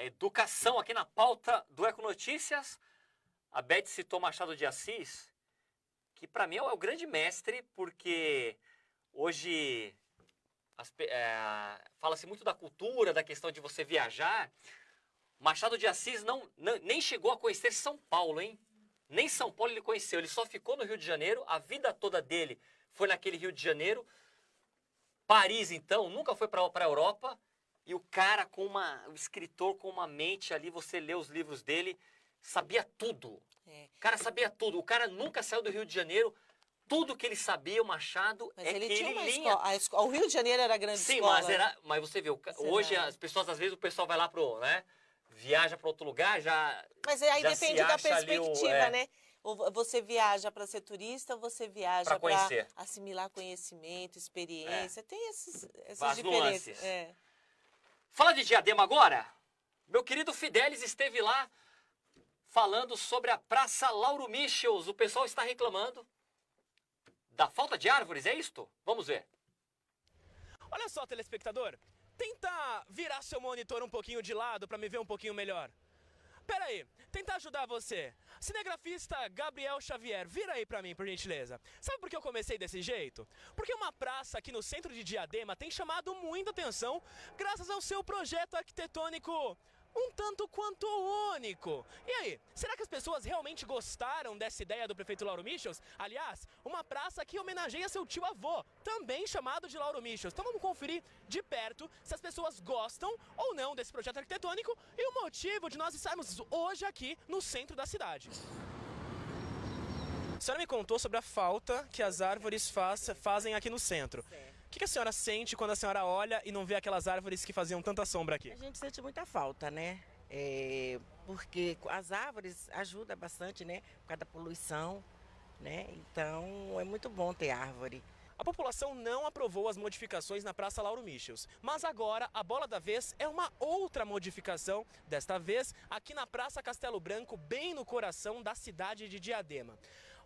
S4: Educação aqui na pauta do Econotícias. A Beth citou Machado de Assis, que para mim é o grande mestre, porque hoje fala-se muito da cultura, da questão de você viajar. Machado de Assis nem chegou a conhecer São Paulo, hein? Nem São Paulo ele conheceu, ele só ficou no Rio de Janeiro, a vida toda dele foi naquele Rio de Janeiro. Paris, então, nunca foi para a Europa, e o cara, o escritor com uma mente ali, você lê os livros dele, sabia tudo. O cara sabia tudo, o cara nunca saiu do Rio de Janeiro. Tudo que ele sabia, o Machado,
S5: mas
S4: é
S5: ele
S4: que
S5: tinha
S4: ele
S5: uma
S4: linha...
S5: escola. O Rio de Janeiro era a grande escola.
S4: Sim, mas você vê, hoje as pessoas, às vezes, o pessoal vai lá viaja para outro lugar, já...
S5: Mas aí
S4: já
S5: depende da perspectiva, né?
S4: Ou
S5: você viaja para ser turista, ou você viaja para assimilar conhecimento, experiência. Tem essas diferenças.
S4: Fala de Diadema agora. Meu querido Fidelis esteve lá falando sobre a Praça Lauro Michels. O pessoal está reclamando da falta de árvores, é isto? Vamos ver.
S6: Olha só, telespectador. Tenta virar seu monitor um pouquinho de lado para me ver um pouquinho melhor. Pera aí, tentar ajudar você. Cinegrafista Gabriel Xavier, vira aí pra mim, por gentileza. Sabe por que eu comecei desse jeito? Porque uma praça aqui no centro de Diadema tem chamado muita atenção graças ao seu projeto arquitetônico um tanto quanto único. E aí, será que as pessoas realmente gostaram dessa ideia do prefeito Lauro Michels? Aliás, uma praça que homenageia seu tio-avô, também chamado de Lauro Michels. Então vamos conferir de perto se as pessoas gostam ou não desse projeto arquitetônico e o motivo de nós estarmos hoje aqui no centro da cidade. A senhora me contou sobre a falta que as árvores fazem aqui no centro. O que a senhora sente quando a senhora olha e não vê aquelas árvores que faziam tanta sombra aqui?
S12: A gente sente muita falta, né? Porque as árvores ajudam bastante, né? Por causa da poluição, né? Então é muito bom ter árvore.
S6: A população não aprovou as modificações na Praça Lauro Michels, mas agora a bola da vez é uma outra modificação, desta vez aqui na Praça Castelo Branco, bem no coração da cidade de Diadema.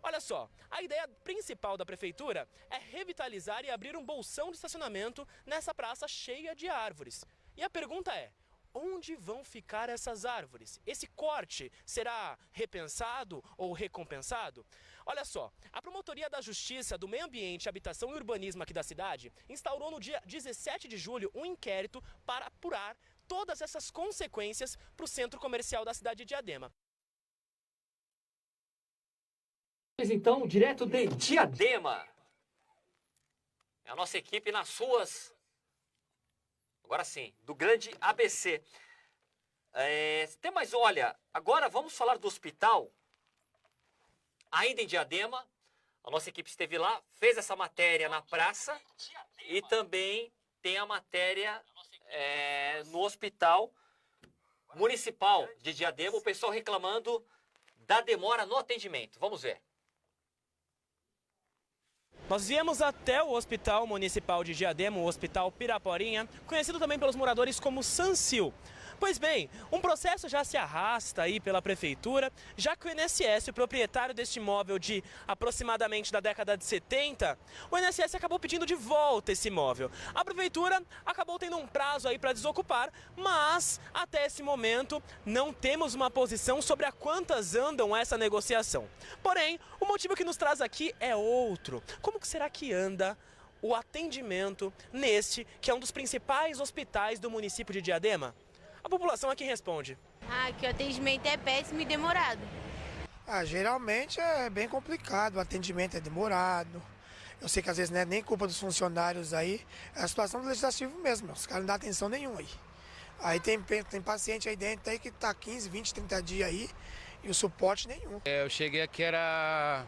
S6: Olha só, a ideia principal da prefeitura é revitalizar e abrir um bolsão de estacionamento nessa praça cheia de árvores. E a pergunta é, onde vão ficar essas árvores? Esse corte será repensado ou recompensado? Olha só, a Promotoria da Justiça do Meio Ambiente, Habitação e Urbanismo aqui da cidade instaurou no dia 17 de julho um inquérito para apurar todas essas consequências para o centro comercial da cidade de Diadema.
S4: Então, direto de Diadema, é a nossa equipe nas ruas, agora sim, do grande ABC. Tem mais, olha, agora vamos falar do hospital, ainda em Diadema. A nossa equipe esteve lá, fez essa matéria na praça e também tem a matéria no hospital municipal de Diadema, o pessoal reclamando da demora no atendimento. Vamos ver.
S6: Nós viemos até o Hospital Municipal de Diadema, o Hospital Piraporinha, conhecido também pelos moradores como Sancil. Pois bem, um processo já se arrasta aí pela prefeitura, já que o INSS, o proprietário deste imóvel de aproximadamente da década de 70, o INSS acabou pedindo de volta esse imóvel. A prefeitura acabou tendo um prazo aí para desocupar, mas até esse momento não temos uma posição sobre a quantas andam essa negociação. Porém, o motivo que nos traz aqui é outro. Como que será que anda o atendimento neste, que é um dos principais hospitais do município de Diadema? A população aqui responde.
S13: Que o atendimento é péssimo e demorado.
S14: Geralmente é bem complicado, o atendimento é demorado. Eu sei que às vezes não é nem culpa dos funcionários aí, é a situação do legislativo mesmo, os caras não dão atenção nenhuma aí. Aí tem paciente aí dentro aí que tá 15, 20, 30 dias aí e o suporte nenhum.
S15: Eu cheguei aqui, era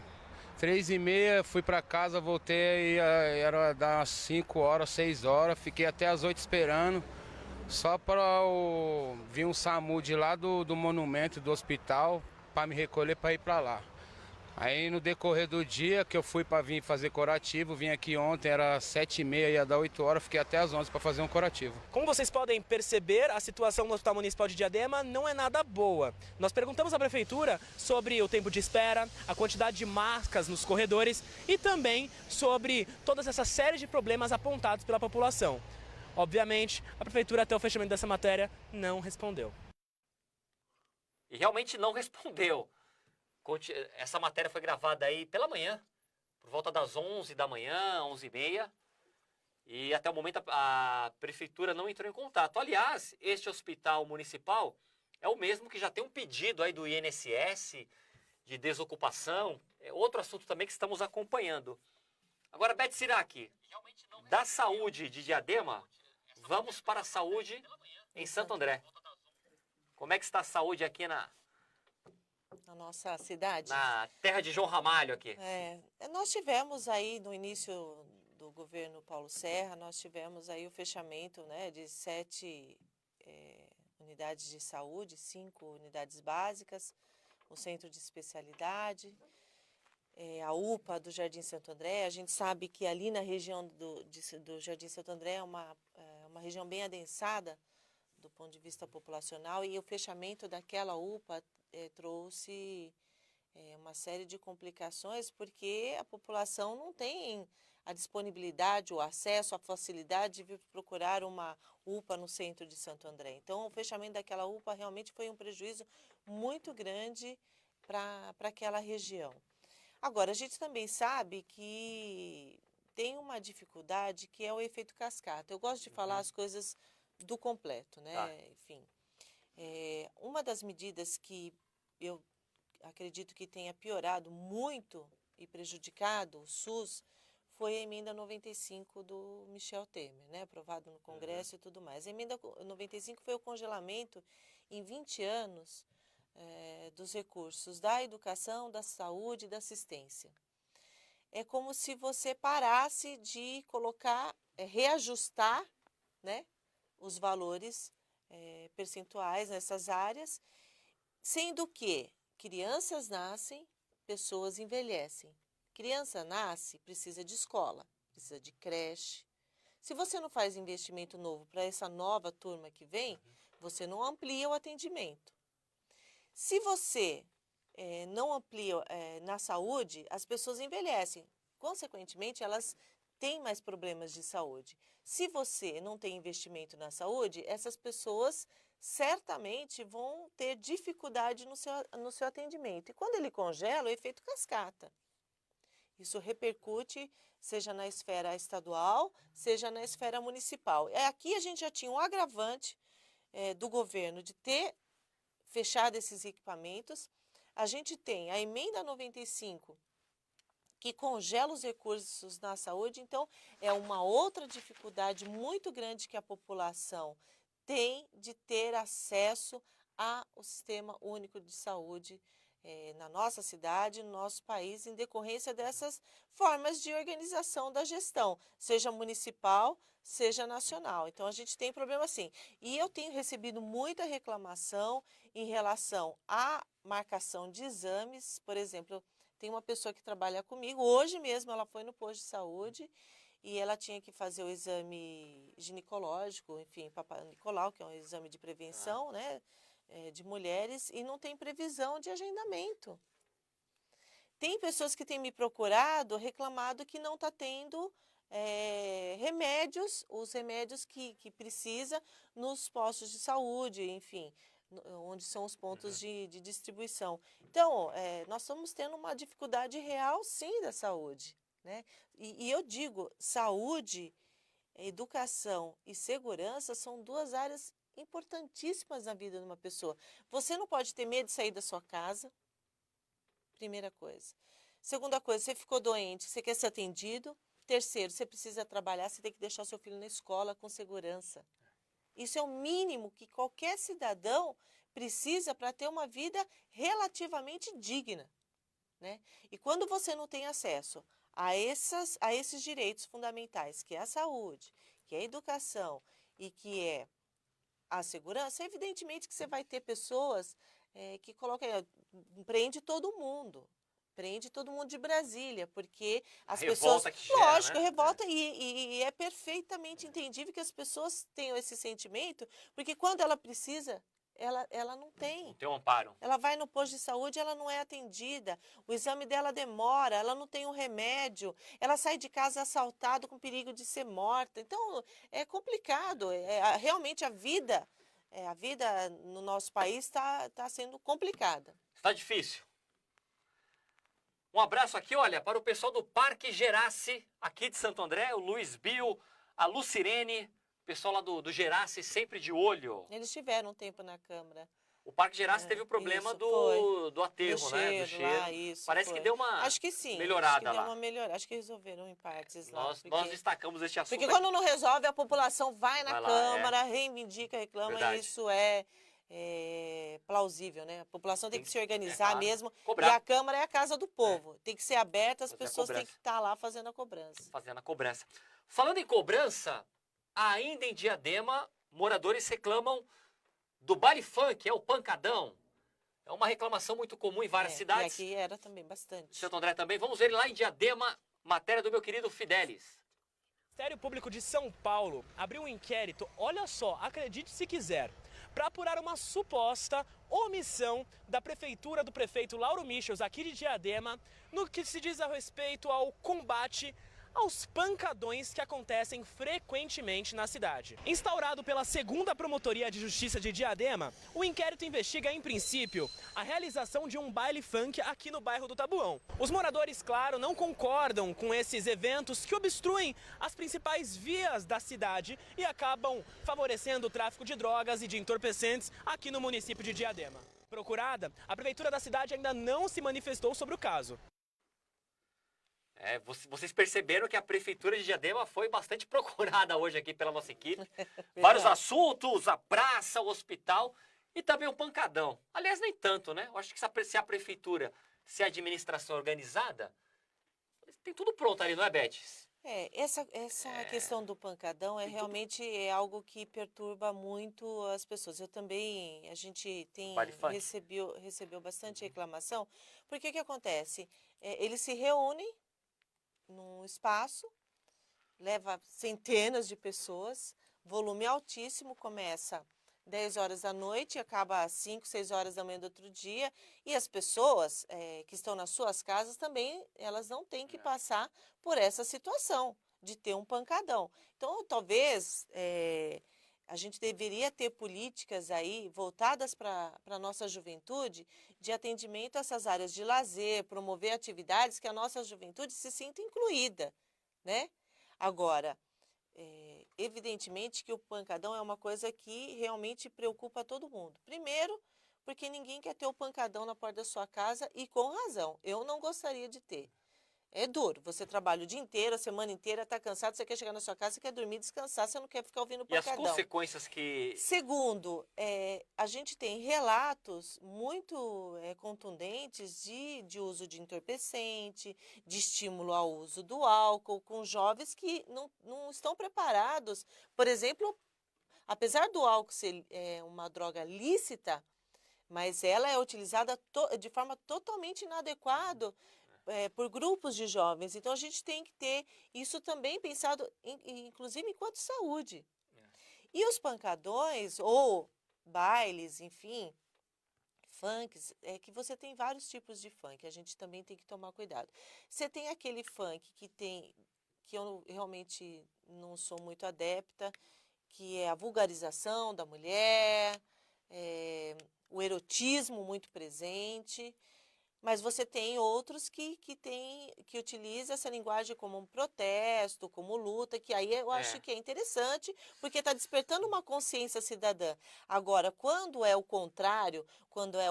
S15: 3h30, fui para casa, voltei, era das 5 horas, 6 horas, fiquei até as 8 esperando. Só para vir um SAMU de lá do monumento, do hospital, para me recolher para ir para lá. Aí no decorrer do dia que eu fui para vir fazer curativo, vim aqui ontem, era 7h30, ia dar 8 horas, fiquei até as 11 para fazer um curativo.
S6: Como vocês podem perceber, a situação no Hospital Municipal de Diadema não é nada boa. Nós perguntamos à prefeitura sobre o tempo de espera, a quantidade de macas nos corredores e também sobre todas essa série de problemas apontados pela população. Obviamente, a prefeitura até o fechamento dessa matéria não respondeu.
S4: E realmente não respondeu. Essa matéria foi gravada aí pela manhã, por volta das 11 da manhã, 11h30. E até o momento a prefeitura não entrou em contato. Aliás, este hospital municipal é o mesmo que já tem um pedido aí do INSS de desocupação. É outro assunto também que estamos acompanhando. Agora, Beth Sirac, da saúde de Diadema, vamos para a saúde em Santo André. Como é que está a saúde aqui na
S5: nossa cidade?
S4: Na terra de João Ramalho aqui.
S5: Nós tivemos aí no início do governo Paulo Serra, nós tivemos aí o fechamento, né, de 7 unidades de saúde, 5 unidades básicas, o centro de especialidade, a UPA do Jardim Santo André. A gente sabe que ali na região do Jardim Santo André é uma região bem adensada do ponto de vista populacional, e o fechamento daquela UPA trouxe uma série de complicações, porque a população não tem a disponibilidade, o acesso, a facilidade de vir procurar uma UPA no centro de Santo André. Então, o fechamento daquela UPA realmente foi um prejuízo muito grande para aquela região. Agora, a gente também sabe que tem uma dificuldade que é o efeito cascata. Eu gosto de falar as coisas do completo, né? Enfim, Uma das medidas que eu acredito que tenha piorado muito e prejudicado o SUS foi a emenda 95 do Michel Temer, né, aprovado no Congresso e tudo mais. A emenda 95 foi o congelamento em 20 anos dos recursos da educação, da saúde e da assistência. É como se você parasse de colocar, reajustar, né, os valores percentuais nessas áreas, sendo que crianças nascem, pessoas envelhecem. Criança nasce, precisa de escola, precisa de creche. Se você não faz investimento novo para essa nova turma que vem, você não amplia o atendimento. Se você não amplia na saúde, as pessoas envelhecem. Consequentemente, elas têm mais problemas de saúde. Se você não tem investimento na saúde, essas pessoas certamente vão ter dificuldade no seu atendimento. E quando ele congela, o efeito cascata. Isso repercute, seja na esfera estadual, seja na esfera municipal. Aqui a gente já tinha um agravante do governo de ter fechado esses equipamentos. A gente tem a emenda 95, que congela os recursos na saúde, então é uma outra dificuldade muito grande que a população tem de ter acesso ao Sistema Único de Saúde na nossa cidade, no nosso país, em decorrência dessas formas de organização da gestão, seja municipal, seja nacional. Então, a gente tem problema assim. E eu tenho recebido muita reclamação em relação à marcação de exames. Por exemplo, tem uma pessoa que trabalha comigo, hoje mesmo ela foi no posto de saúde e ela tinha que fazer o exame ginecológico, enfim, Papai Nicolau, que é um exame de prevenção, né, de mulheres, e não tem previsão de agendamento. Tem pessoas que têm me procurado, reclamado que não está tendo remédios, os remédios que precisa nos postos de saúde, enfim, onde são os pontos de distribuição. Então, nós estamos tendo uma dificuldade real, sim, da saúde, né? E eu digo, saúde, educação e segurança são duas áreas importantíssimas na vida de uma pessoa. Você não pode ter medo de sair da sua casa, primeira coisa. Segunda coisa, você ficou doente, você quer ser atendido. Terceiro, você precisa trabalhar, você tem que deixar o seu filho na escola com segurança. Isso é o mínimo que qualquer cidadão precisa para ter uma vida relativamente digna, né? E quando você não tem acesso a esses direitos fundamentais, que é a saúde, que é a educação e que é a segurança, evidentemente que você vai ter pessoas que colocam, prende todo mundo de Brasília, porque as pessoas, lógico, revolta, e é perfeitamente entendível que as pessoas tenham esse sentimento, porque quando ela precisa, ela não tem.
S4: Não tem um amparo.
S5: Ela vai no posto de saúde, ela não é atendida, o exame dela demora, ela não tem um remédio, ela sai de casa assaltada com perigo de ser morta. Então, é complicado. Realmente a vida no nosso país está sendo complicada.
S4: Está difícil. Um abraço aqui, olha, para o pessoal do Parque Gerace, aqui de Santo André, o Luiz Bio, a Lucirene, o pessoal lá do Gerace sempre de olho.
S5: Eles tiveram um tempo na Câmara.
S4: O Parque Gerace teve o problema do aterro, né? Do cheiro.
S5: Lá, isso,
S4: parece que deu uma
S5: acho que sim,
S4: melhorada
S5: acho que
S4: lá.
S5: Acho que resolveram em partes lá.
S4: Nós destacamos este assunto.
S5: Porque quando não resolve, a população vai na Câmara, reivindica, reclama, e isso é plausível, né? A população tem que se organizar mesmo.
S4: Cobrar.
S5: E a Câmara é a casa do povo. Tem que ser aberta, as pessoas têm que estar lá fazendo a cobrança.
S4: Fazendo a cobrança. Falando em cobrança, ainda em Diadema, moradores reclamam do baile funk, o pancadão. É uma reclamação muito comum em várias cidades.
S5: E aqui era também bastante.
S4: Santo André também. Vamos ver lá em Diadema, matéria do meu querido Fidelis.
S6: O Ministério Público de São Paulo abriu um inquérito, olha só, acredite se quiser, para apurar uma suposta omissão da prefeitura do prefeito Lauro Michels, aqui de Diadema, no que se diz a respeito ao combate aos pancadões que acontecem frequentemente na cidade. Instaurado pela 2ª Promotoria de Justiça de Diadema, o inquérito investiga, em princípio, a realização de um baile funk aqui no bairro do Tabuão. Os moradores, claro, não concordam com esses eventos que obstruem as principais vias da cidade e acabam favorecendo o tráfico de drogas e de entorpecentes aqui no município de Diadema. Procurada, a prefeitura da cidade ainda não se manifestou sobre o caso.
S4: Vocês perceberam que a prefeitura de Diadema foi bastante procurada hoje aqui pela nossa equipe. Vários assuntos, a praça, o hospital e também o pancadão. Aliás, nem tanto, né? Eu acho que se a prefeitura, se a administração é organizada, tem tudo pronto ali, não é, Beth?
S5: Essa questão do pancadão realmente é algo que perturba muito as pessoas. A gente recebeu bastante reclamação, porque o que acontece? Eles se reúnem num espaço, leva centenas de pessoas, volume altíssimo, começa 10 horas da noite e acaba às 5, 6 horas da manhã do outro dia, e as pessoas que estão nas suas casas também, elas não têm que passar por essa situação de ter um pancadão. Então, talvez a gente deveria ter políticas aí voltadas para a nossa juventude de atendimento a essas áreas de lazer, promover atividades que a nossa juventude se sinta incluída, né? Agora, evidentemente que o pancadão é uma coisa que realmente preocupa todo mundo. Primeiro, porque ninguém quer ter o pancadão na porta da sua casa e com razão. Eu não gostaria de ter. É duro, você trabalha o dia inteiro, a semana inteira, está cansado, você quer chegar na sua casa, você quer dormir, descansar, você não quer ficar ouvindo pancadão.
S4: E as consequências que...
S5: Segundo, a gente tem relatos muito contundentes de uso de entorpecente, de estímulo ao uso do álcool, com jovens que não estão preparados. Por exemplo, apesar do álcool ser uma droga lícita, mas ela é utilizada de forma totalmente inadequada por grupos de jovens. Então, a gente tem que ter isso também pensado, inclusive, enquanto saúde. E os pancadões, ou bailes, enfim, funks, que você tem vários tipos de funk, a gente também tem que tomar cuidado. Você tem aquele funk que eu realmente não sou muito adepta, que é a vulgarização da mulher, o erotismo muito presente. Mas você tem outros que utilizam essa linguagem como um protesto, como luta, que aí eu acho que é interessante, porque está despertando uma consciência cidadã. Agora, quando é o contrário, quando é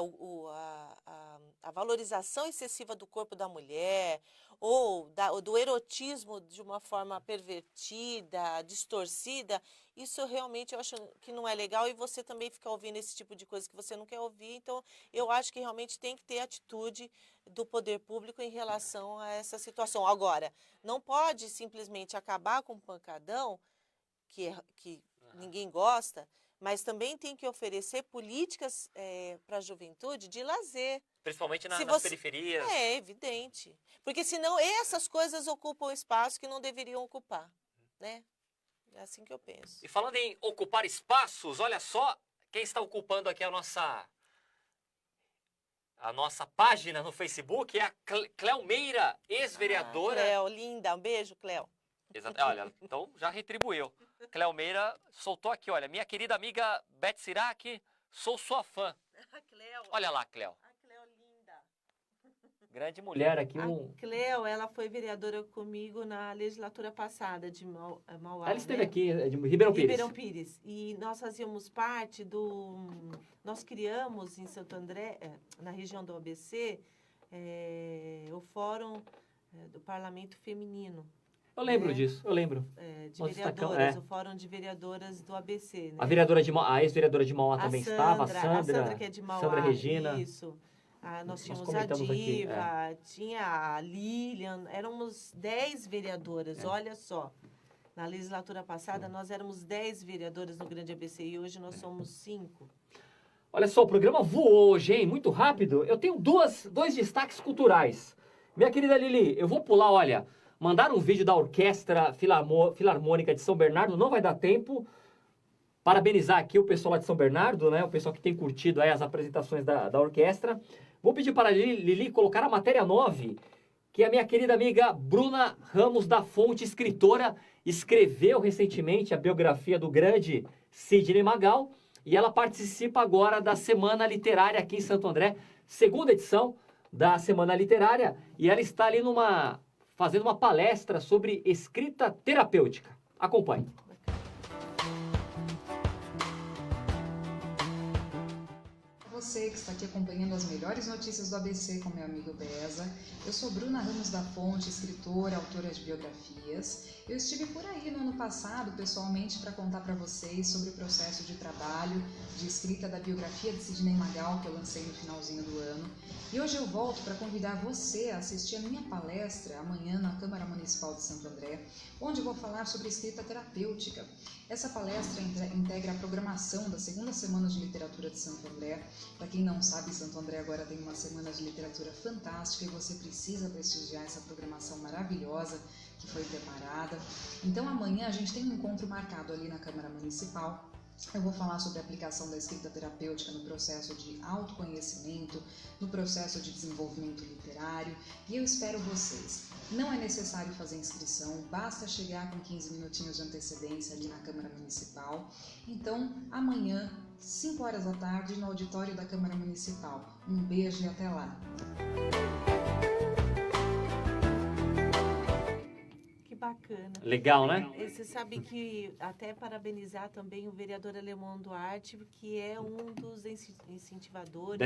S5: a valorização excessiva do corpo da mulher, ou do erotismo de uma forma pervertida, distorcida, isso realmente eu acho que não é legal, e você também fica ouvindo esse tipo de coisa que você não quer ouvir. Então, eu acho que realmente tem que ter atitude do poder público em relação a essa situação. Agora, não pode simplesmente acabar com o pancadão, que ninguém gosta, mas também tem que oferecer políticas para a juventude de lazer.
S4: Principalmente nas periferias.
S5: É evidente. Porque senão essas coisas ocupam espaço que não deveriam ocupar, né? É assim que eu penso.
S4: E falando em ocupar espaços, olha só quem está ocupando aqui a nossa página no Facebook, é a Cleomeira, ex-vereadora.
S5: Cleo, linda. Um beijo, Cleo.
S4: Exato. Olha, então já retribuiu. Cleomeira soltou aqui, olha, minha querida amiga Beth Sirac, sou sua fã. Olha lá, Cleo. Grande mulher aqui.
S5: A Cleo, ela foi vereadora comigo na legislatura passada de Mauá.
S4: Ela esteve aqui, de Ribeirão Pires.
S5: Ribeirão Pires. E nós fazíamos parte nós criamos em Santo André, na região do ABC, o Fórum do Parlamento Feminino.
S4: Eu lembro disso, eu lembro.
S5: De vereadoras, o Fórum de Vereadoras do ABC. Né?
S4: A ex-vereadora de Mauá também estava, a Sandra,
S5: que é de Mauá.
S4: Sandra Regina.
S5: Isso. Nós tínhamos a Diva, tinha a Lilian, éramos 10 vereadoras, olha só. Na legislatura passada, nós éramos 10 vereadoras no Grande ABC e hoje nós somos 5.
S4: Olha só, o programa voou hoje, hein? Muito rápido. Eu tenho dois destaques culturais. Minha querida Lili, eu vou pular, olha, mandaram um vídeo da Orquestra Filarmônica de São Bernardo, não vai dar tempo. Parabenizar aqui o pessoal lá de São Bernardo, né? O pessoal que tem curtido aí as apresentações da orquestra. Vou pedir para a Lili colocar a matéria 9, que a minha querida amiga Bruna Ramos da Fonte, escritora, escreveu recentemente a biografia do grande Sidney Magal e ela participa agora da Semana Literária aqui em Santo André, segunda edição da Semana Literária, e ela está ali fazendo uma palestra sobre escrita terapêutica. Acompanhe.
S16: Você que está aqui acompanhando as melhores notícias do ABC com meu amigo Beza. Eu sou Bruna Ramos da Fonte, escritora, autora de biografias. Eu estive por aí no ano passado, pessoalmente, para contar para vocês sobre o processo de trabalho, de escrita da biografia de Sidney Magal, que eu lancei no finalzinho do ano. E hoje eu volto para convidar você a assistir a minha palestra amanhã na Câmara Municipal de Santo André, onde eu vou falar sobre escrita terapêutica. Essa palestra integra a programação da segunda Semana de Literatura de Santo André. Para quem não sabe, Santo André agora tem uma semana de literatura fantástica e você precisa prestigiar essa programação maravilhosa que foi preparada. Então amanhã a gente tem um encontro marcado ali na Câmara Municipal. Eu vou falar sobre a aplicação da escrita terapêutica no processo de autoconhecimento, no processo de desenvolvimento literário, e eu espero vocês. Não é necessário fazer inscrição, basta chegar com 15 minutinhos de antecedência ali na Câmara Municipal. Então, amanhã, 5 horas da tarde, no auditório da Câmara Municipal. Um beijo e até lá!
S5: Bacana.
S4: Legal, né?
S5: Você sabe que até parabenizar também o vereador Alemão Duarte, que é um dos incentivadores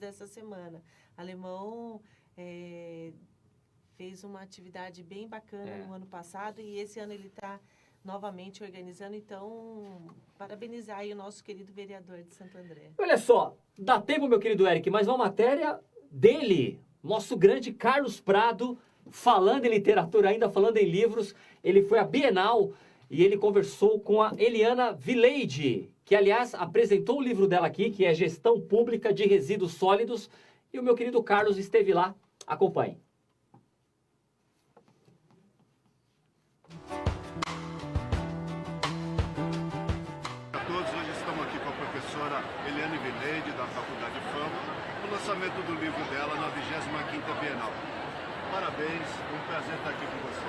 S5: dessa semana. Alemão fez uma atividade bem bacana no ano passado e esse ano ele está novamente organizando, então parabenizar aí o nosso querido vereador de Santo André.
S4: Olha só, dá tempo, meu querido Eric, mas uma matéria dele, nosso grande Carlos Prado, falando em literatura, ainda falando em livros. Ele foi à Bienal e ele conversou com a Eliana Vileide, que, aliás, apresentou o livro dela aqui, que é Gestão Pública de Resíduos Sólidos, e o meu querido Carlos esteve lá. Acompanhe.
S17: A todos, hoje estamos aqui com a professora Eliana Vileide, da Faculdade FAM, no lançamento do livro dela na 25ª Bienal. Parabéns, um prazer estar aqui com você.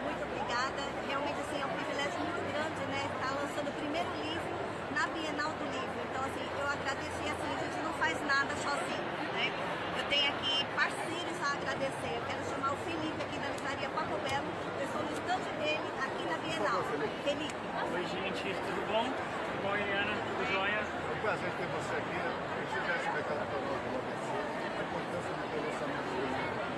S2: Muito obrigada. Realmente, assim, é um privilégio muito grande, né? Estar lançando o primeiro livro na Bienal do Livro. Então, assim, eu agradeço e, assim, a gente não faz nada sozinho, né? Eu tenho aqui parceiros a agradecer. Eu quero chamar o Felipe aqui da livraria Paco Belo. Eu estou no estande dele aqui na Bienal. Felipe.
S18: Oi, gente. Tudo bom? Tudo bom, Eliana? Tudo jóia?
S17: É um prazer ter você aqui. Eu tivesse um recado para nós do ABC, a importância do teu lançamento do livro.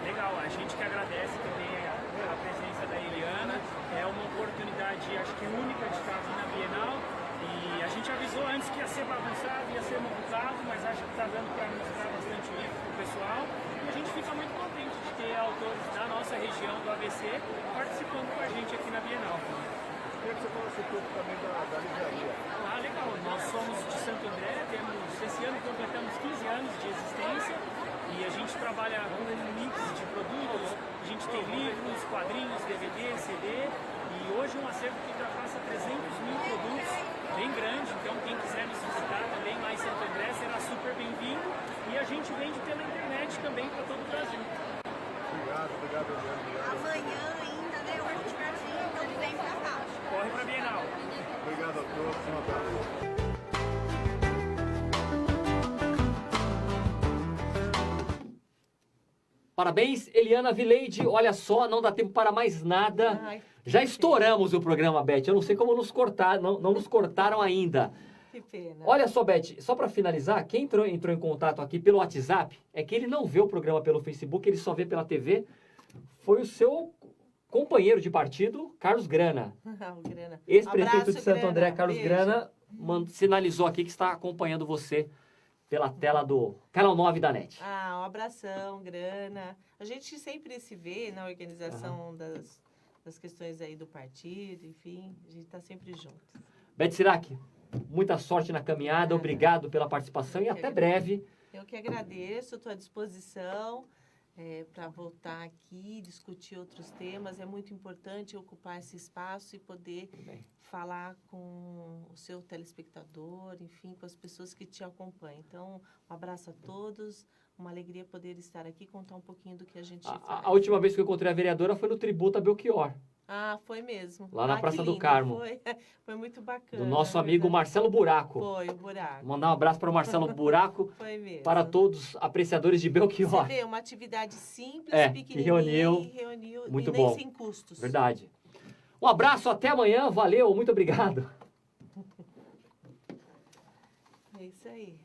S18: Legal, a gente que agradece também a presença da Eliana. É uma oportunidade, acho que única, de estar aqui na Bienal. E a gente avisou antes que ia ser bagunçado, ia ser montado, mas acho que está dando para mostrar bastante o livro para o pessoal. E a gente fica muito contente de ter autores da nossa região, do ABC, participando com a gente aqui na Bienal.
S17: Queria que você falasse um pouco também da livraria.
S18: Ah, legal. Nós somos de Santo André, esse ano completamos 15 anos de existência. E a gente trabalha com um mix de produtos, a gente tem livros, quadrinhos, DVD, CD, e hoje um acervo que ultrapassa 300 mil produtos, bem grande, então quem quiser nos visitar também lá em Santo André será super bem-vindo, e a gente vende pela internet também para todo o Brasil.
S17: Obrigado, Eliana.
S2: Amanhã ainda, né, o último dia, então vem pra cá.
S18: Corre pra Bienal.
S17: Obrigado a todos, um abraço.
S4: Parabéns, Eliana Vileide. Olha só, não dá tempo para mais nada. Já estouramos o programa, Beth. Eu não sei como nos cortaram, não nos cortaram ainda.
S5: Que pena.
S4: Olha só, Beth, só para finalizar, quem entrou em contato aqui pelo WhatsApp é que ele não vê o programa pelo Facebook, ele só vê pela TV. Foi o seu companheiro de partido, Carlos Grana. Ex-prefeito de Santo André, Carlos Grana, sinalizou aqui que está acompanhando você pela tela do Canal 9 da NET.
S5: Ah, um abração, Grana. A gente sempre se vê na organização das questões aí do partido, enfim, a gente está sempre junto.
S4: Beth Sirac, muita sorte na caminhada, obrigado pela participação e até breve.
S5: Eu que agradeço, estou à disposição. para voltar aqui, discutir outros temas. É muito importante ocupar esse espaço e poder falar com o seu telespectador, enfim, com as pessoas que te acompanham. Então, um abraço a todos, uma alegria poder estar aqui e contar um pouquinho do que a gente faz.
S4: A última vez que eu encontrei a vereadora foi no tributo a Belchior.
S5: Ah, foi mesmo.
S4: Lá na Praça
S5: que
S4: do
S5: lindo,
S4: Carmo.
S5: Foi muito bacana.
S4: Do nosso amigo Marcelo Buraco.
S5: Foi, o Buraco.
S4: Vou mandar um abraço para o Marcelo Buraco.
S5: Foi mesmo.
S4: Para todos apreciadores de Belchior.
S5: Você vê, uma atividade simples,
S4: que reuniu.
S5: e
S4: Muito
S5: nem
S4: bom.
S5: sem custos.
S4: Verdade. Um abraço, até amanhã. Valeu, muito obrigado.
S5: É isso aí.